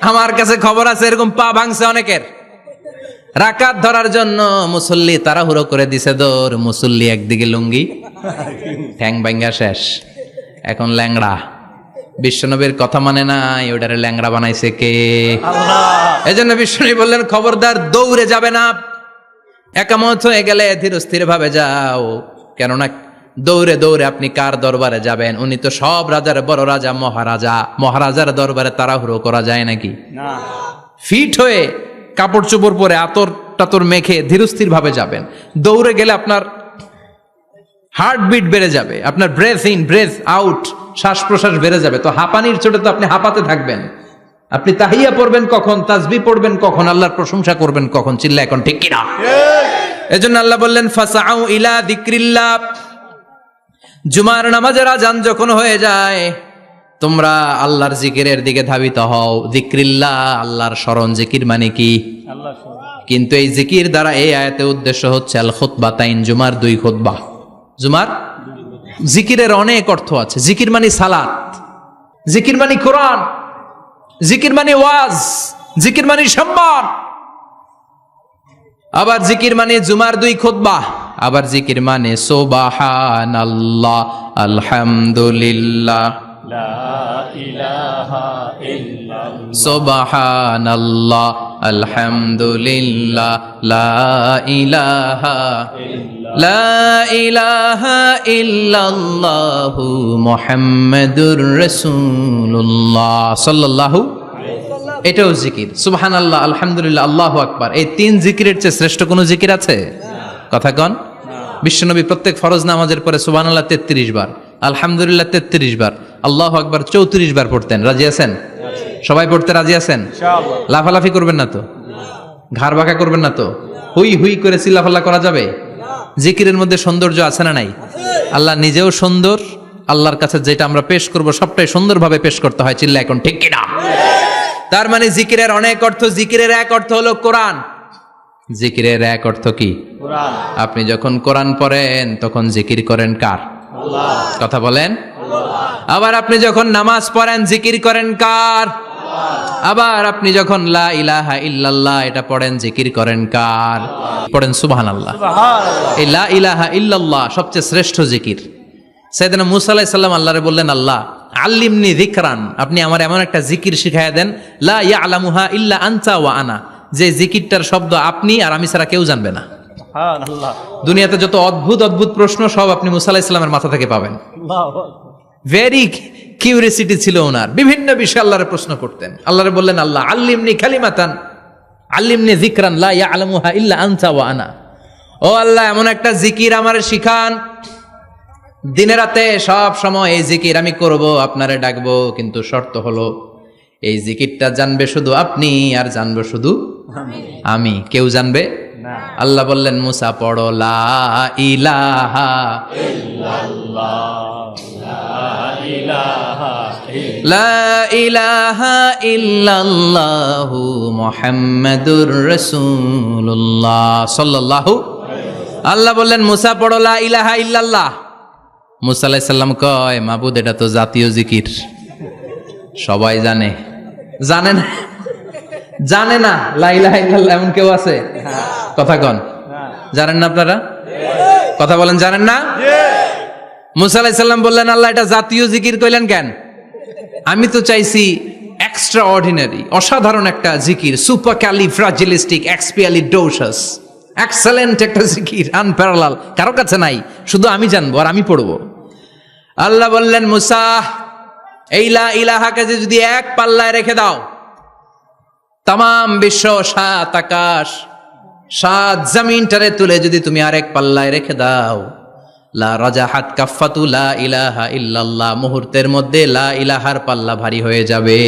আমার কাছে খবর আছে এরকম পা ভাঙছে অনেকের। রাকাত ধরার জন্য মুসল্লি তাড়াহুড়ো করে দিছে দৌড়, মুসল্লি একদিকে লুঙ্গি, ঠ্যাং ভাঙ্গা শেষ, এখন ল্যাংড়া। বিশ্বনবীর কথা মানে নাই, ওটারে ল্যাংড়া বানাইছে কে? আল্লাহ। এজন্য বিশ্বনবী বললেন খবরদার দৌড়ে যাবে না, একামত হয়ে গেলে ধীরস্থির ভাবে যাও। কেননা দৌড়ে দৌড়ে আপনি কার দরবারে যাবেন? উনি তো সব রাজার বড় রাজা, মহারাজা। মহারাজার দরবারে তাড়াহুড়ো করা যায় নাকি? না। ফিট হয়ে কাপড় চোপড় পরে আতর টাতর মেখে ধীরস্থির ভাবে যাবেন। দৌড়ে গেলে আপনার হার্টবিট বেড়ে যাবে, আপনার ব্রেথ ইন ব্রেথ আউট, শ্বাস প্রশ্বাস বেড়ে যাবে। তো হাঁপানির চোটে তো আপনি হাঁপাতে থাকবেন। আপনি তাহিয়া পড়বেন কখন, তাসবিহ পড়বেন কখন, আল্লাহর প্রশংসা করবেন কখন? চিল্লা এখন ঠিক কিনা? এজন্য আল্লাহ বললেন ফাসআউ ইলা যিকরিল্লাহ, জুমার নামাজের আযান যখন হয়ে যায় তোমরা আল্লাহর জিকিরের দিকে ধাবিত হও। যিকরিল্লাহ, আল্লাহর স্মরণ। জিকির মানে কি? কিন্তু এই জিকির দ্বারা এই আয়াতে উদ্দেশ্য হচ্ছে আল খুতবাতাইন, জুমার 2 খুতবা। জুমার জিকিরের অনেক অর্থ আছে। জিকির মানে সালাত, জিকির মানে কোরআন, জিকির মানে ওয়াজ, জিকির মানে সম্মান। আবার জিকির মানে জুমার 2 খুতবা, আবার জিকির মানে সুবহানাল্লাহ, আলহামদুলিল্লাহ, লা ইলাহা ইল্লাল্লাহ, সুবহানাল্লাহ, আলহামদুলিল্লাহ, লা ইলাহা ইল্লাল্লাহু মুহাম্মাদুর রাসূলুল্লাহ সাল্লাল্লাহু। এটাও জিকির। সুবহানাল্লাহ, আলহামদুলিল্লাহ, আল্লাহু আকবার। এই 3 জিকিরের চেয়ে শ্রেষ্ঠ কোনো জিকির আছে? কথা কন। বিশ্বনবী প্রত্যেক ফরজ নামাজের পরে সুবহানাল্লাহ 33 বার, আলহামদুলিল্লাহ 33 বার, আল্লাহু আকবার 34 বার পড়তেন। রাজি আছেন? সবাই পড়তে রাজি আছেন? ইনশাআল্লাহ। লাফালাফি করবেন না তো? ঘাড় বাঁকা করবেন না তো? হুই হুই করে চিল্লাফাল্লা করা যাবে? জিকিরের মধ্যে সৌন্দর্য আছে না নাই? আল্লাহ নিজেও সুন্দর। আল্লাহর কাছে যেটা আমরা পেশ করব সবটাই সুন্দরভাবে পেশ করতে হয়। চিল্লা এখন ঠিক কিনা? তার মানে জিকিরের অনেক অর্থ। জিকিরের এক অর্থ হলো কোরআন। জিকিরের এক অর্থ কি? কোরআন। আপনি যখন কোরআন পড়েন তখন জিকির করেন কার? আল্লাহ। কথা বলেন। আবার আপনি যখন নামাজ পড়েন জিকির করেন কার? আবার আপনি যখন লা ইলাহা ইল্লাল্লাহ এটা পড়েন জিকির করেন কার? পড়েন সুবহানাল্লাহ। সুবহানাল্লাহ। এই লা ইলাহা ইল্লাল্লাহ সবচেয়ে শ্রেষ্ঠ জিকির। সাইয়েদনা মুসা আলাইহিস সালাম আল্লাহরে বললেন, আল্লাহ আল্লিমনি যিকরান, আপনি আমার এমন একটা জিকির শিখায়া দেন, লা ইয়ালামুহা ইল্লা আনতা ওয়া আনা, যে জিকিরটার শব্দ আপনি আর আমি ছাড়া কেউ জানবে না। সুবহানাল্লাহ। দুনিয়াতে যত অদ্ভুত অদ্ভুত প্রশ্ন সব আপনি মুসা আলাইহিস সালামের মাথা থেকে পাবেন। আল্লাহু আকবার। ভেরি কিউরিয়াসিটি ছিল ওনার, বিভিন্ন বিষয়ে আল্লাহরে প্রশ্ন করতেন। আল্লাহরে বললেন, আল্লাহ আল্লিমনি কালিমাতান, আল্লিমনি যিকরান লা ইয়ালামুহা ইল্লা আনতা ওয়া আনা। ও আল্লাহ এমন একটা জিকির আমারে শিখান, দিনে রাতে সব সময় এই জিকির আমি করব, আপনারে ডাকবো, কিন্তু শর্ত হলো এই জিকিরটা জানবে শুধু আপনি আর জানবো শুধু আমি, কেউ জানবে না। আল্লাহ বললেন, মুসা পড়ো লা ইলাহা লা ইলাহা ইল্লাল্লাহু মুহাম্মাদুর রাসূলুল্লাহ সাল্লাল্লাহু। আল্লাহ বললেন, মুসা পড়ো লা ইলাহা ইল্লাল্লাহ। মুসা আলাইহিস সালাম কয়, মাবুদ এটা তো জাতীয় জিকির, সবাই জানে। জানে না? জানে না লা ইলাহা ইল্লাল্লাহ এমন কেউ আছে? কথা কন। জানেন না আপনারা? কথা বলেন, জানেন না? মুসা আলাইহিস সালাম বললেন, আল্লাহ এটা জাতীয় জিকির কইলেন কেন? আমি তো চাইছি এক্সট্রা অর্ডিনারি, অসাধারণ একটা জিকির, সুপার ক্যালিফ্রাজিলিস্টিক এক্সপিয়ালিডোসাস, এক্সেলেন্ট একটা জিকির, আনপ্যারালাল, কারো কাছে নাই, শুধু আমি জানবো আর আমি পড়বো। আল্লাহ বললেন, মুসা এই লা ইলাহাকে যদি এক পাল্লায় রেখে দাও, তামাম বিশ্ব, 7 আকাশ, 7 জমিনটারে তুলে যদি তুমি আরেক পাল্লায় রেখে দাও, লা রাজাহাত কাফাতু লা ইলাহা ইল্লাল্লাহ, মুহূর্তের মধ্যে লা ইলাহার পাল্লা ভারী হয়ে যাবে।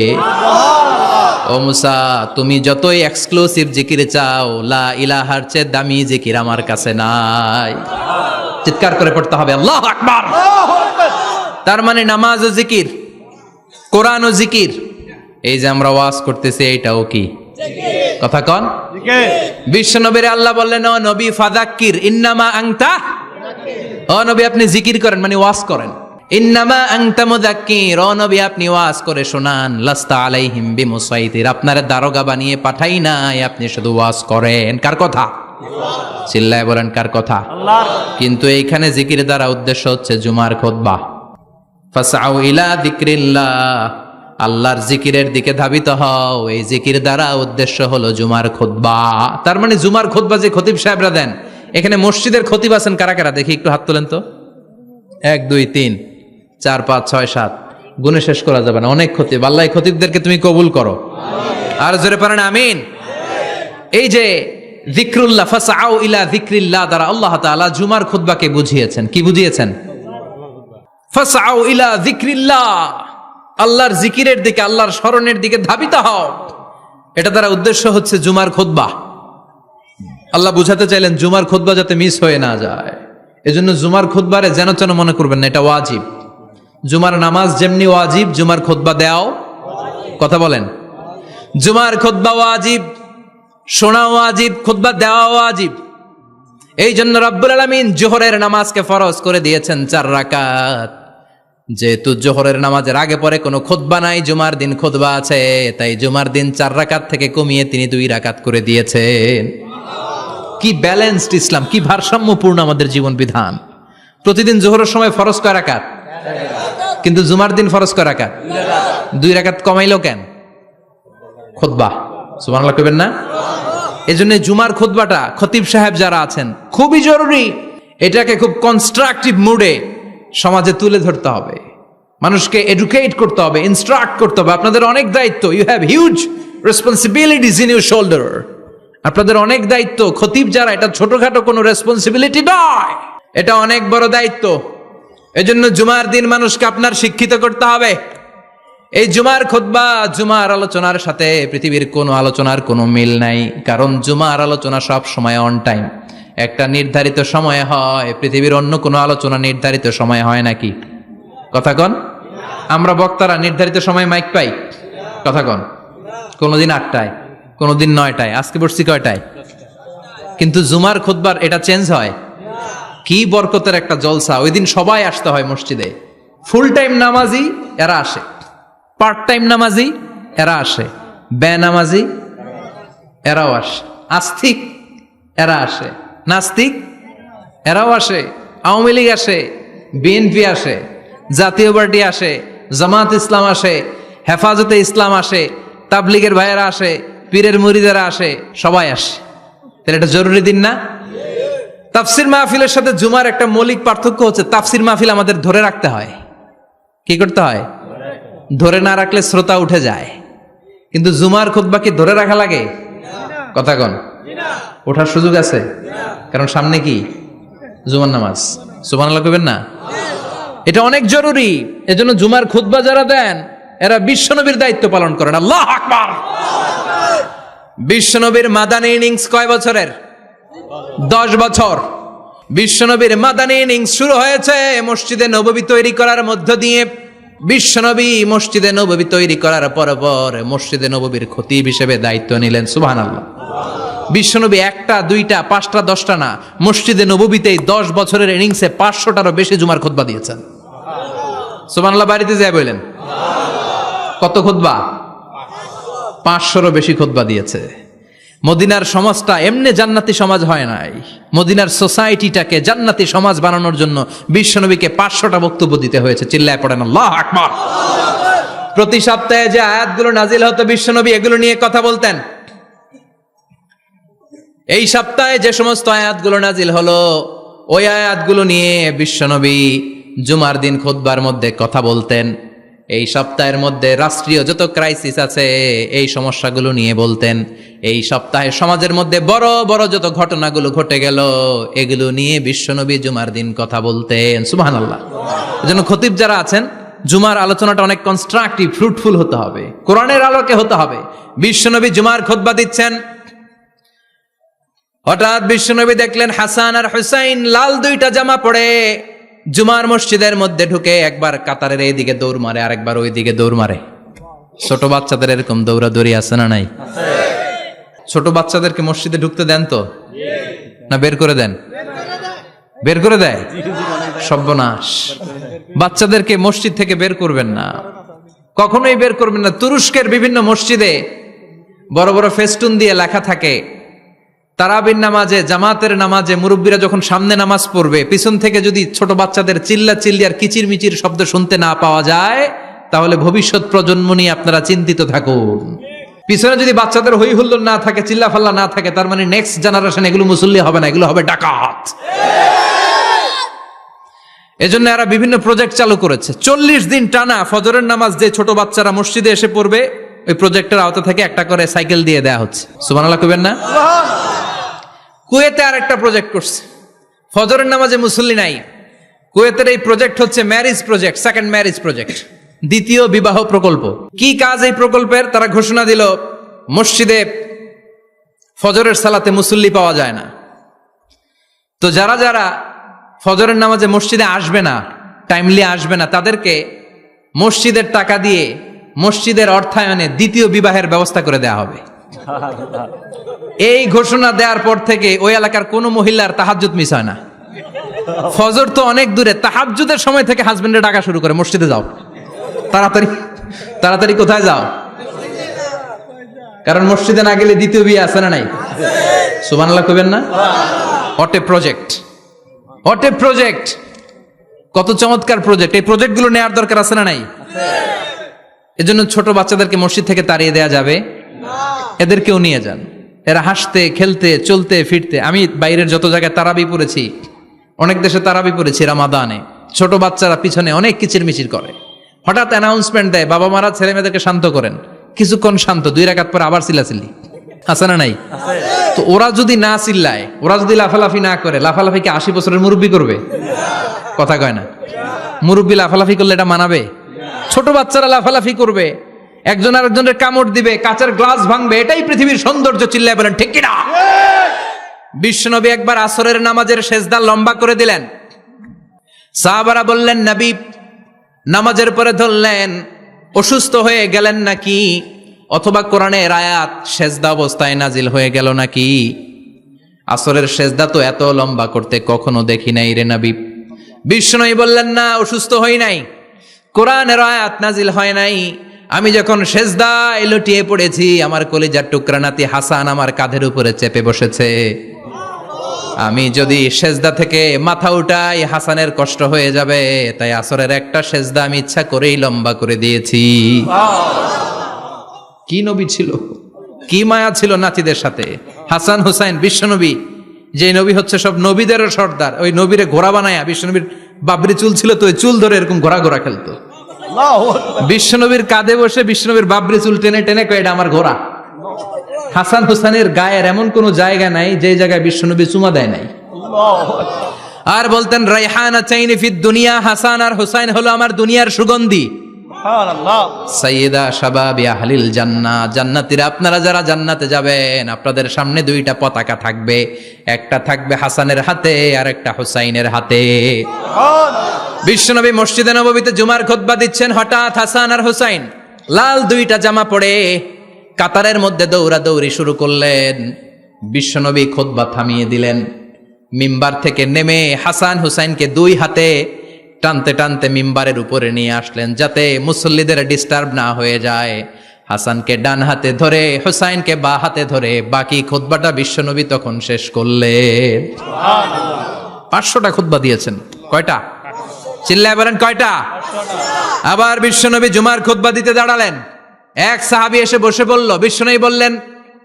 ও মুসা, তুমি যতই এক্সক্লুসিভ জিকির চাও, লা ইলাহার চেয়ে দামি জিকির আমার কাছে নাই। চিৎকার করে পড়তে হবে আল্লাহু আকবার। তার মানে নামাজ ও জিকির, কোরআন ও জিকির, এই যে আমরা ওয়াজ করতেছি এইটাও কি? কথা কন। জিকির। বিশ্ব নবীরে আল্লাহ বললেন, ও নবী ফাযাক্কির ইন্নামা আনতা, ও নবী আপনি জিকির করেন মানে ওয়াজ করেন। ইন্নামা আনতা মুযাক্কির, ও নবী আপনি ওয়াজ করে শোনান। লাস্তা আলাইহিম বিমুসাইতির, আপনারে দারোগা বানিয়ে পাঠাই নাই, আপনি শুধু ওয়াজ করেন। কার কথা? চিল্লায় বলেন কার কথা? আল্লাহর। কিন্তু এইখানে জিকির দ্বারা উদ্দেশ্য হচ্ছে জুমার খুতবা। ফাসআউ ইলা যিকরিল্লাহ, আল্লাহর জিকিরের দিকে ধাবিত হও। এই জিকির দ্বারা উদ্দেশ্য হলো জুমার খুতবা। তার মানে জুমার খুতবা যে খতিব সাহেবরা দেন, এখানে মসজিদের খতিব আছেন কারা কারা? দেখি একটু হাত তোলেন তো। 1 2 3 4 5 6 7, গুণে শেষ করা যাবে না, অনেক খতিব। আল্লাহ এই খতিবদেরকে তুমি কবুল করো। আর জোরে পড়েন আমিন। এই যে যিকরুল্লাহ, ফাসআউ ইলা যিকরিল্লাহ দ্বারা আল্লাহ তাআলা জুমার খুতবাকে বুঝিয়েছেন। কি বুঝিয়েছেন? ফাসআউ ইলা যিকরিল্লাহ, আল্লাহর জিকিরের দিকে, আল্লাহর স্মরণের দিকে ধাবিত হও। এটা দ্বারা উদ্দেশ্য হচ্ছে জুমার খুতবা। আল্লাহ বুঝাতে চাইলেন জুমার খুতবা যাতে মিস হয়ে না যায়, এজন্য জুমার খুতবারে যেন তেন মনে করবেন না, এটা ওয়াজিব। জুমার নামাজ যেমনি ওয়াজিব, জুমার খুতবা দেও। কথা বলেন। জুমার খুতবা ওয়াজিব, শোনা ওয়াজিব, খুতবা দেওয়া ওয়াজিব। এই জন্য রব্বুল আলামিন জোহরের নামাজকে ফরজ করে দিয়েছেন 4 রাকাত। যেহেতু জোহরের নামাজের আগে পরে কোনো খুতবা নাই, জুমার দিন খুতবা আছে, তাই জুমার দিন 4 রাকাত থেকে কমিয়ে তিনি 2 রাকাত করে দিয়েছেন। কি ব্যালেন্সড ইসলাম, কি ভারসাম্যপূর্ণ আমাদের জীবন বিধান। প্রতিদিন জোহরের সময় ফরজ কয় রাকাত, কিন্তু জুমার দিন ফরজ কয় রাকাত? 2 রাকাত কমাইলো কেন? খুতবা। সুবহানাল্লাহ কইবেন না? এজন্য জুমার খুতবাটা খতিব সাহেব যারা আছেন খুবই জরুরি। এটাকে খুব কনস্ট্রাকটিভ মুডে সমাজে তুলে ধরতে হবে, মানুষকে এডুকেট করতে হবে, ইনস্ট্রাক্ট করতে হবে। আপনাদের অনেক দায়িত্ব, you have huge responsibilities in your shoulder. আপনাদের অনেক দায়িত্ব। খতিব যারা, এটা ছোটখাটো কোনো রেসপন্সিবিলিটি নয়, এটা অনেক বড় দায়িত্ব। এজন্য জুমার দিন মানুষকে আপনার শিক্ষিত করতে হবে। এই জুমার খুতবা, জুমার আলোচনার সাথে পৃথিবীর কোনো আলোচনার কোনো মিল নাই, কারণ জুমার আলোচনা সব সময় অন টাইম, একটা নির্ধারিত সময় হয়। পৃথিবীর অন্য কোনো আলোচনা নির্ধারিত সময় হয় নাকি? কথা কন। আমরা বক্তারা নির্ধারিত সময় মাইক পাই? কথা কন। কোনোদিন 8টায়, কোনোদিন 9টায়, আজকে বসছি কয়টায়? কিন্তু জুমার খুতবার এটা চেঞ্জ হয়। কি বরকতের একটা জলসা! ওই দিন সবাই আসতে হয় মসজিদে। ফুল টাইম নামাজি এরা আসে, পার্ট টাইম নামাজি এরা আসে, বেনামাজি এরাও আসে, আস্তিক এরা আসে, নাস্তিক এরাও আসে, আওয়ামী লীগ আসে, বিএনপি আসে, জাতীয় পার্টি আসে, জামাত ইসলাম আসে, হেফাজতে ইসলাম আসে, তাবলিগের ভাইয়েরা আসে, পীরের মুরিদেরা আসে, সবাই আসে। তাহলে এটা জরুরি দিন না? তাফসির মাহফিলের সাথে জুমার একটা মৌলিক পার্থক্য হচ্ছে, তাফসির মাহফিল আমাদের ধরে রাখতে হয়। কি করতে হয়? ধরে না রাখলে শ্রোতা উঠে যায়। কিন্তু জুমার খুতবা কি ধরে রাখা লাগে? কথা কন। ওঠার সুযোগ আছে? কারণ সামনে কি? জুমার নামাজ। সুবহানাল্লাহ কইবেন না? এটা অনেক জরুরি। এজন্য জুমার খুতবা যারা দেন এরা বিশ্বনবীর দায়িত্ব পালন করেন। আল্লাহু আকবার। বিশ্বনবীর মাদানী ইনিংস কয় বছরের? 10 বছর। বিশ্বনবীর মাদানী ইনিংস শুরু হয়েছে মসজিদে নববী তৈরি করার মধ্য দিয়ে। বিশ্বনবী মসজিদে নববী তৈরি করার পর মসজিদে নববীর খতিব হিসেবে দায়িত্ব নিলেন। সুবহানাল্লাহ। বিশ্বনবী 1টা 2টা 5টা 10টা না, মসজিদে নববীতেই 10 বছরের ইনিংসে 500টারও বেশি জুমার খুতবা দিয়েছেন। সুবহানাল্লাহ। বাড়িতে যায় বলেন কত খুতবা? 500রও বেশি খুতবা দিয়েছে। মদিনার সমাজটা এমনি জান্নাতি সমাজ হয় নাই। মদিনার সোসাইটিটাকে জান্নাতি সমাজ বানানোর জন্য বিশ্বনবীকে 500টা বক্তব্য দিতে হয়েছে। চিল্লায় পড়েন আল্লাহু আকবার। প্রতি সপ্তাহে যে আয়াতগুলো নাজিল হতো বিশ্বনবী এগুলো নিয়ে কথা বলতেন। এই সপ্তাহে যে সমস্ত আয়াতগুলো নাজিল হলো ওই আয়াতগুলো নিয়ে বিশ্বনবী জুমার দিন খুতবার মধ্যে কথা বলতেন। এই সপ্তাহের মধ্যে রাষ্ট্রীয় যত ক্রাইসিস আছে এই সমস্যাগুলো নিয়ে বলতেন। এই সপ্তাহে সমাজের মধ্যে বড় বড় যত ঘটনাগুলো ঘটে গেল এগুলো নিয়ে বিশ্বনবী জুমার দিন কথা বলতেন। সুবহানাল্লাহ। এজন্য খতিব যারা আছেন জুমার আলোচনাটা অনেক কনস্ট্রাকটিভ, ফ্রুটফুল হতে হবে, কোরআনের আলোকে হতে হবে। বিশ্বনবী জুমার খুতবা দিচ্ছেন, হঠাৎ বিশ্বনবী দেখলেন হাসান আর হুসাইন লাল 2টা জামা পরে জুমার মসজিদের মধ্যে ঢুকে একবার কাতারের এইদিকে দৌড় মারে, আরেকবার ওই দিকে দৌড় মারে। ছোট বাচ্চাদের এরকম দৌড়াদৌড়ি আছে না নাই? ছোট বাচ্চাদেরকে মসজিদে ঢুকতে দেন তো না বের করে দেন? বের করে দেয়। সর্বনাশ। বাচ্চাদেরকে মসজিদ থেকে বের করবেন না, কখনোই বের করবেন না। তুরস্কের বিভিন্ন মসজিদে বড় বড় ফেস্টুন দিয়ে লেখা থাকে তারাবির নামাজে, জামাতের নামাজে মুরব্বীরা যখন সামনে নামাজ পড়বে পিছন থেকে যদি ছোট বাচ্চাদের চিল্লা চিল্লি আর কিচির মিচির শব্দ শুনতে না পাওয়া যায় তাহলে ভবিষ্যৎ প্রজন্ম নিয়ে আপনারা চিন্তিত থাকুন। পিছনে যদি বাচ্চাদের হই হুল্লোড় না থাকে, চিল্লা ফাল্লা না থাকে, তার মানে নেক্সট জেনারেশন এগুলো মুসল্লি হবে না, এগুলো হবে ডাকাত। এজন্য এরা বিভিন্ন প্রজেক্ট চালু করেছে। 40 দিন টানা ফজরের নামাজ যে ছোট বাচ্চারা মসজিদে এসে পড়বে ওই প্রজেক্টের আওতা থেকে একটা করে সাইকেল দিয়ে দেয়া হচ্ছে। সুবহানাল্লাহ কইবেন না? কুয়েতে আর একটা প্রজেক্ট করছে, ফজরের নামাজে মুসল্লি নাই। কুয়েতের এই প্রজেক্ট হচ্ছে marriage project, second marriage project, দ্বিতীয় বিবাহ প্রকল্প। কি কাজ এই প্রকল্পের? তারা ঘোষণা দিল মসজিদে ফজরের সালাতে মুসল্লি পাওয়া যায় না, তো যারা যারা ফজরের নামাজে মসজিদে আসবে না, টাইমলি আসবে না, তাদেরকে মসজিদের টাকা দিয়ে মসজিদের অর্থায়নে দ্বিতীয় বিবাহের ব্যবস্থা করে দেওয়া হবে। সুবহানাল্লাহ। এই ঘোষণা দেওয়ার পর থেকে ওই এলাকার কোনো মহিলার তাহাজ্জুদ মিস হয় না। ফজর তো অনেক দূরে, তাহাজ্জুদের সময় থেকে হাজবেন্ডে ডাকা শুরু করে, মসজিদে যাও, তাড়াতাড়ি তাড়াতাড়ি কোথায় যাও, কারণ মসজিদে না গেলে দ্বিতীয় বিয়ে আছে না নাই? সুবহানাল্লাহ কইবেন না? What a project, what a project, কত চমৎকার প্রজেক্ট। এই প্রজেক্টগুলো নেওয়ার দরকার আছে না নাই? এজন্য ছোট বাচ্চাদেরকে মসজিদ থেকে তাড়িয়ে দেওয়া যাবে না, এদেরকেও নিয়ে যান। এরা হাসতে খেলতে চলতে ফিরতে, আমি বাইরের যত জায়গায় তারাবি পড়েছি, অনেক দেশে তারাবি পড়েছি রামাদানে, ছোট বাচ্চারা পিছনে অনেক কিচিরমিচির করে, হঠাৎ অ্যানাউন্সমেন্ট দেয় বাবা মারা ছেলে মেয়েদেরকে শান্ত করেন, কিছুক্ষণ শান্ত, 2 রাকাত পরে আবার চিল্লাচিল্লি, আছে না নাই? তো ওরা যদি না চিল্লায়, ওরা যদি লাফালাফি না করে, লাফালাফি কি 80 বছরের মুরব্বি করবে? কথা কয় না। মুরব্বি লাফালাফি করলে এটা মানাবে? ছোট বাচ্চারা লাফালাফি করবে, একজন আরেকজনের কামড় দিবে, কাঁচের গ্লাস ভাঙবে, এটাই পৃথিবীর সৌন্দর্য। চিল্লায় বলেন ঠিক কিনা? বিশ্বনবী একবার আসরের নামাজের সেজদা লম্বা করে দিলেন, সাহাবারা বললেন নবী, নামাজের পরে ধরলেন অসুস্থ হয়ে গেলেন নাকি, অথবা কোরআনের আয়াত সেজদা অবস্থায় নাজিল হয়ে গেল নাকি? আসরের সেজদা তো এত লম্বা করতে কখনো দেখি নাই রে নবী। বিশ্বনবী বললেন না, অসুস্থ হই নাই, কোরআনের আয়াত নাজিল হয় নাই, আমি যখন সেজদায় লুটিয়ে পড়েছি, আমার কলিজার টুকরা নাতি হাসান আমার কাঁধের উপরে চেপে বসেছে, আমি যদি সেজদা থেকে মাথা উঠাই হাসানের কষ্ট হয়ে যাবে, তাই আসরের একটা সেজদা আমি ইচ্ছা করেই লম্বা করে দিয়েছি। কি নবী ছিল, কি মায়া ছিল নাতিদের সাথে। হাসান হুসাইন, বিশ্বনবী যে নবী হচ্ছে সব নবীদেরও সর্দার, ওই নবীরে ঘোড়া বানায়া, বিশ্বনবীর বাবরি চুল ছিল তো, ওই চুল ধরে এরকম ঘোড়া ঘোড়া খেলতো। আল্লাহু আকবার। বিশ্বনবীর কাঁধে বসে বিশ্বনবীর বাবরি চুল টেনে টেনে কয় এটা আমার ঘোড়া। হাসান হুসাইনের গায়ের এমন কোন জায়গা নাই যে জায়গায় বিশ্বনবী চুমা দেয় নাই। আল্লাহু আকবার। আর বলতেন রাইহানা চাইনি ফিদ দুনিয়া, হাসান আর হুসাইন হলো আমার দুনিয়ার সুগন্ধি। সুবহানাল্লাহ। সাইয়্যিদা শাবাবি আহলিল জান্নাহ, জান্নাতীরা আপনারা যারা জান্নাতে যাবেন, আপনাদের সামনে 2টা পতাকা থাকবে, একটা থাকবে হাসানের হাতে আর একটা হুসাইনের হাতে। সুবহানাল্লাহ। বিশ্বনবী মসজিদে নববীতে জুমার খুতবা দিচ্ছেন, হঠাৎ হাসান আর হুসাইন লাল 2টা জামা পরে কাতারের মধ্যে দৌড়াদৌড়ি শুরু করলেন। বিশ্বনবী খুতবা থামিয়ে দিলেন, মিম্বার থেকে নেমে হাসান হুসাইনকে 2 হাতে টানতে টানতে মিম্বারের উপরে নিয়ে আসলেন, যাতে মুসল্লিদের ডিস্টার্ব না হয়ে যায়। হাসানকে ডান হাতে ধরে, হুসাইনকে বা হাতে ধরে বাকি খুতবাটা বিশ্বনবী তখন শেষ করলেন। 500টা খুতবা দিয়েছেন। কয়টা? চিল্লায় বলেন কয়টা? আবার বিশ্বনবী জুমার খুতবা দিতে দাঁড়ালেন, এক সাহাবী এসে বসে বলল, বিশ্বনবী বললেন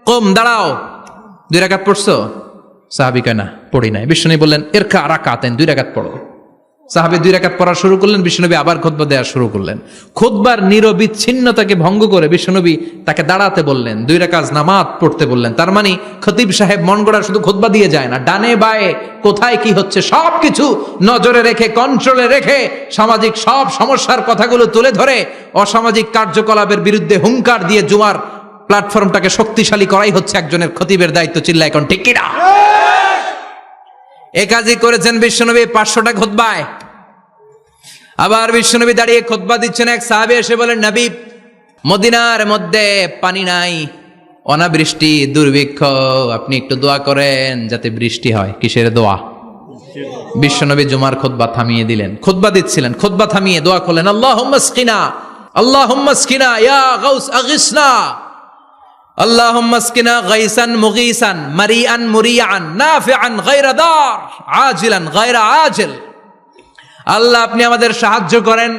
কম, দাঁড়াও, 2 রাকাত পড়ছো? সাহাবী কয় না, পড়ি নাই। বিশ্বনবী বললেন ইরকা রাকাতেন, 2 রাকাত পড়ো। সাহাবী 2 রাকাত পড়া শুরু করলেন, বিশ্বনবী আবার খুতবা দেওয়া শুরু করলেন। খুতবার নিরবিচ্ছিন্নতাকে ভঙ্গ করে বিশ্বনবী তাকে দাঁড়াতে বললেন, 2 রাকাত নামাজ পড়তে বললেন। তার মানে খতিব সাহেব মন গড়া শুধু খুতবা দিয়ে যায় না, ডানে বায়ে কোথায় কি হচ্ছে সবকিছু নজরে রেখে, কন্ট্রোলে রেখে, সামাজিক সব সমস্যার কথাগুলো তুলে ধরে অসামাজিক কার্যকলাপের বিরুদ্ধে হুঙ্কার দিয়ে জুমার প্ল্যাটফর্মটাকে শক্তিশালী করাই হচ্ছে একজনের খতিবের দায়িত্ব। চিল্লায় এখন ঠিক কিনা? এ কাজই করেছেন বিশ্বনবী 500টা খুতবায়। আবার বিশ্বনবী দাঁড়িয়ে খুতবা দিচ্ছেন, এক সাহাবী এসে বলেন, নবী মদিনার মধ্যে পানি নাই, অনাবৃষ্টি, দুর্ভিক্ষ, আপনি একটু দোয়া করেন যাতে বৃষ্টি হয়। কিসের দোয়া? বিশ্বনবী জুমার খুতবা থামিয়ে দিলেন, খুতবা দিচ্ছিলেন, খুতবা থামিয়ে দোয়া করলেন, আল্লাহুম্মা স্কিনা, আল্লাহুম্মা স্কিনা ইয়া গাউস আগিসনা, আল্লাহুম্মা স্কিনা গাইসান মুগীসান মারিআন মুরিআন নাফিআন গায়রা দার আজিলান গায়রা আজিল। আল্লাহ আপনি আমাদের সাহায্য করেন,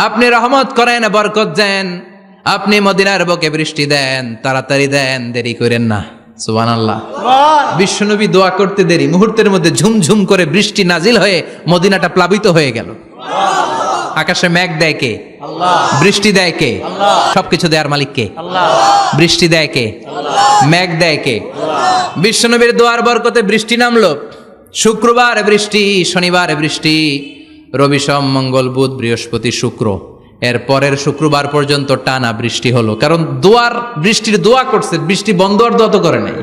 আপনি রহমত করেন, বরকত দেন, আপনি মদিনার বুকে বৃষ্টি দেন, তাড়াতাড়ি দেন, দেরি করেন না। সুবহানাল্লাহ। বিশ্বনবী দোয়া করতে দেরি, মুহূর্তের মধ্যে ঝুমঝুম করে বৃষ্টি নাজিল হয়ে মদিনাটা প্লাবিত হয়ে গেল। আকাশে মেঘ দেয় কে? আল্লাহ। বৃষ্টি দেয় কে? আল্লাহ। সবকিছু দেয়ার মালিক কে? আল্লাহ। বৃষ্টি দেয় কে? মেঘ দেয় কে? বিশ্বনবীর দোয়ার বরকতে বৃষ্টি নামলো। শুক্রবার বৃষ্টি, শনিবার বৃষ্টি, রবি সোম মঙ্গল বুধ বৃহস্পতি শুক্র, এর পরের শুক্রবার পর্যন্ত টানা বৃষ্টি হলো। কারণ দোয়ার, বৃষ্টির দোয়া করছে, বৃষ্টি বন্ধ আর দোয়া তো করে নাই,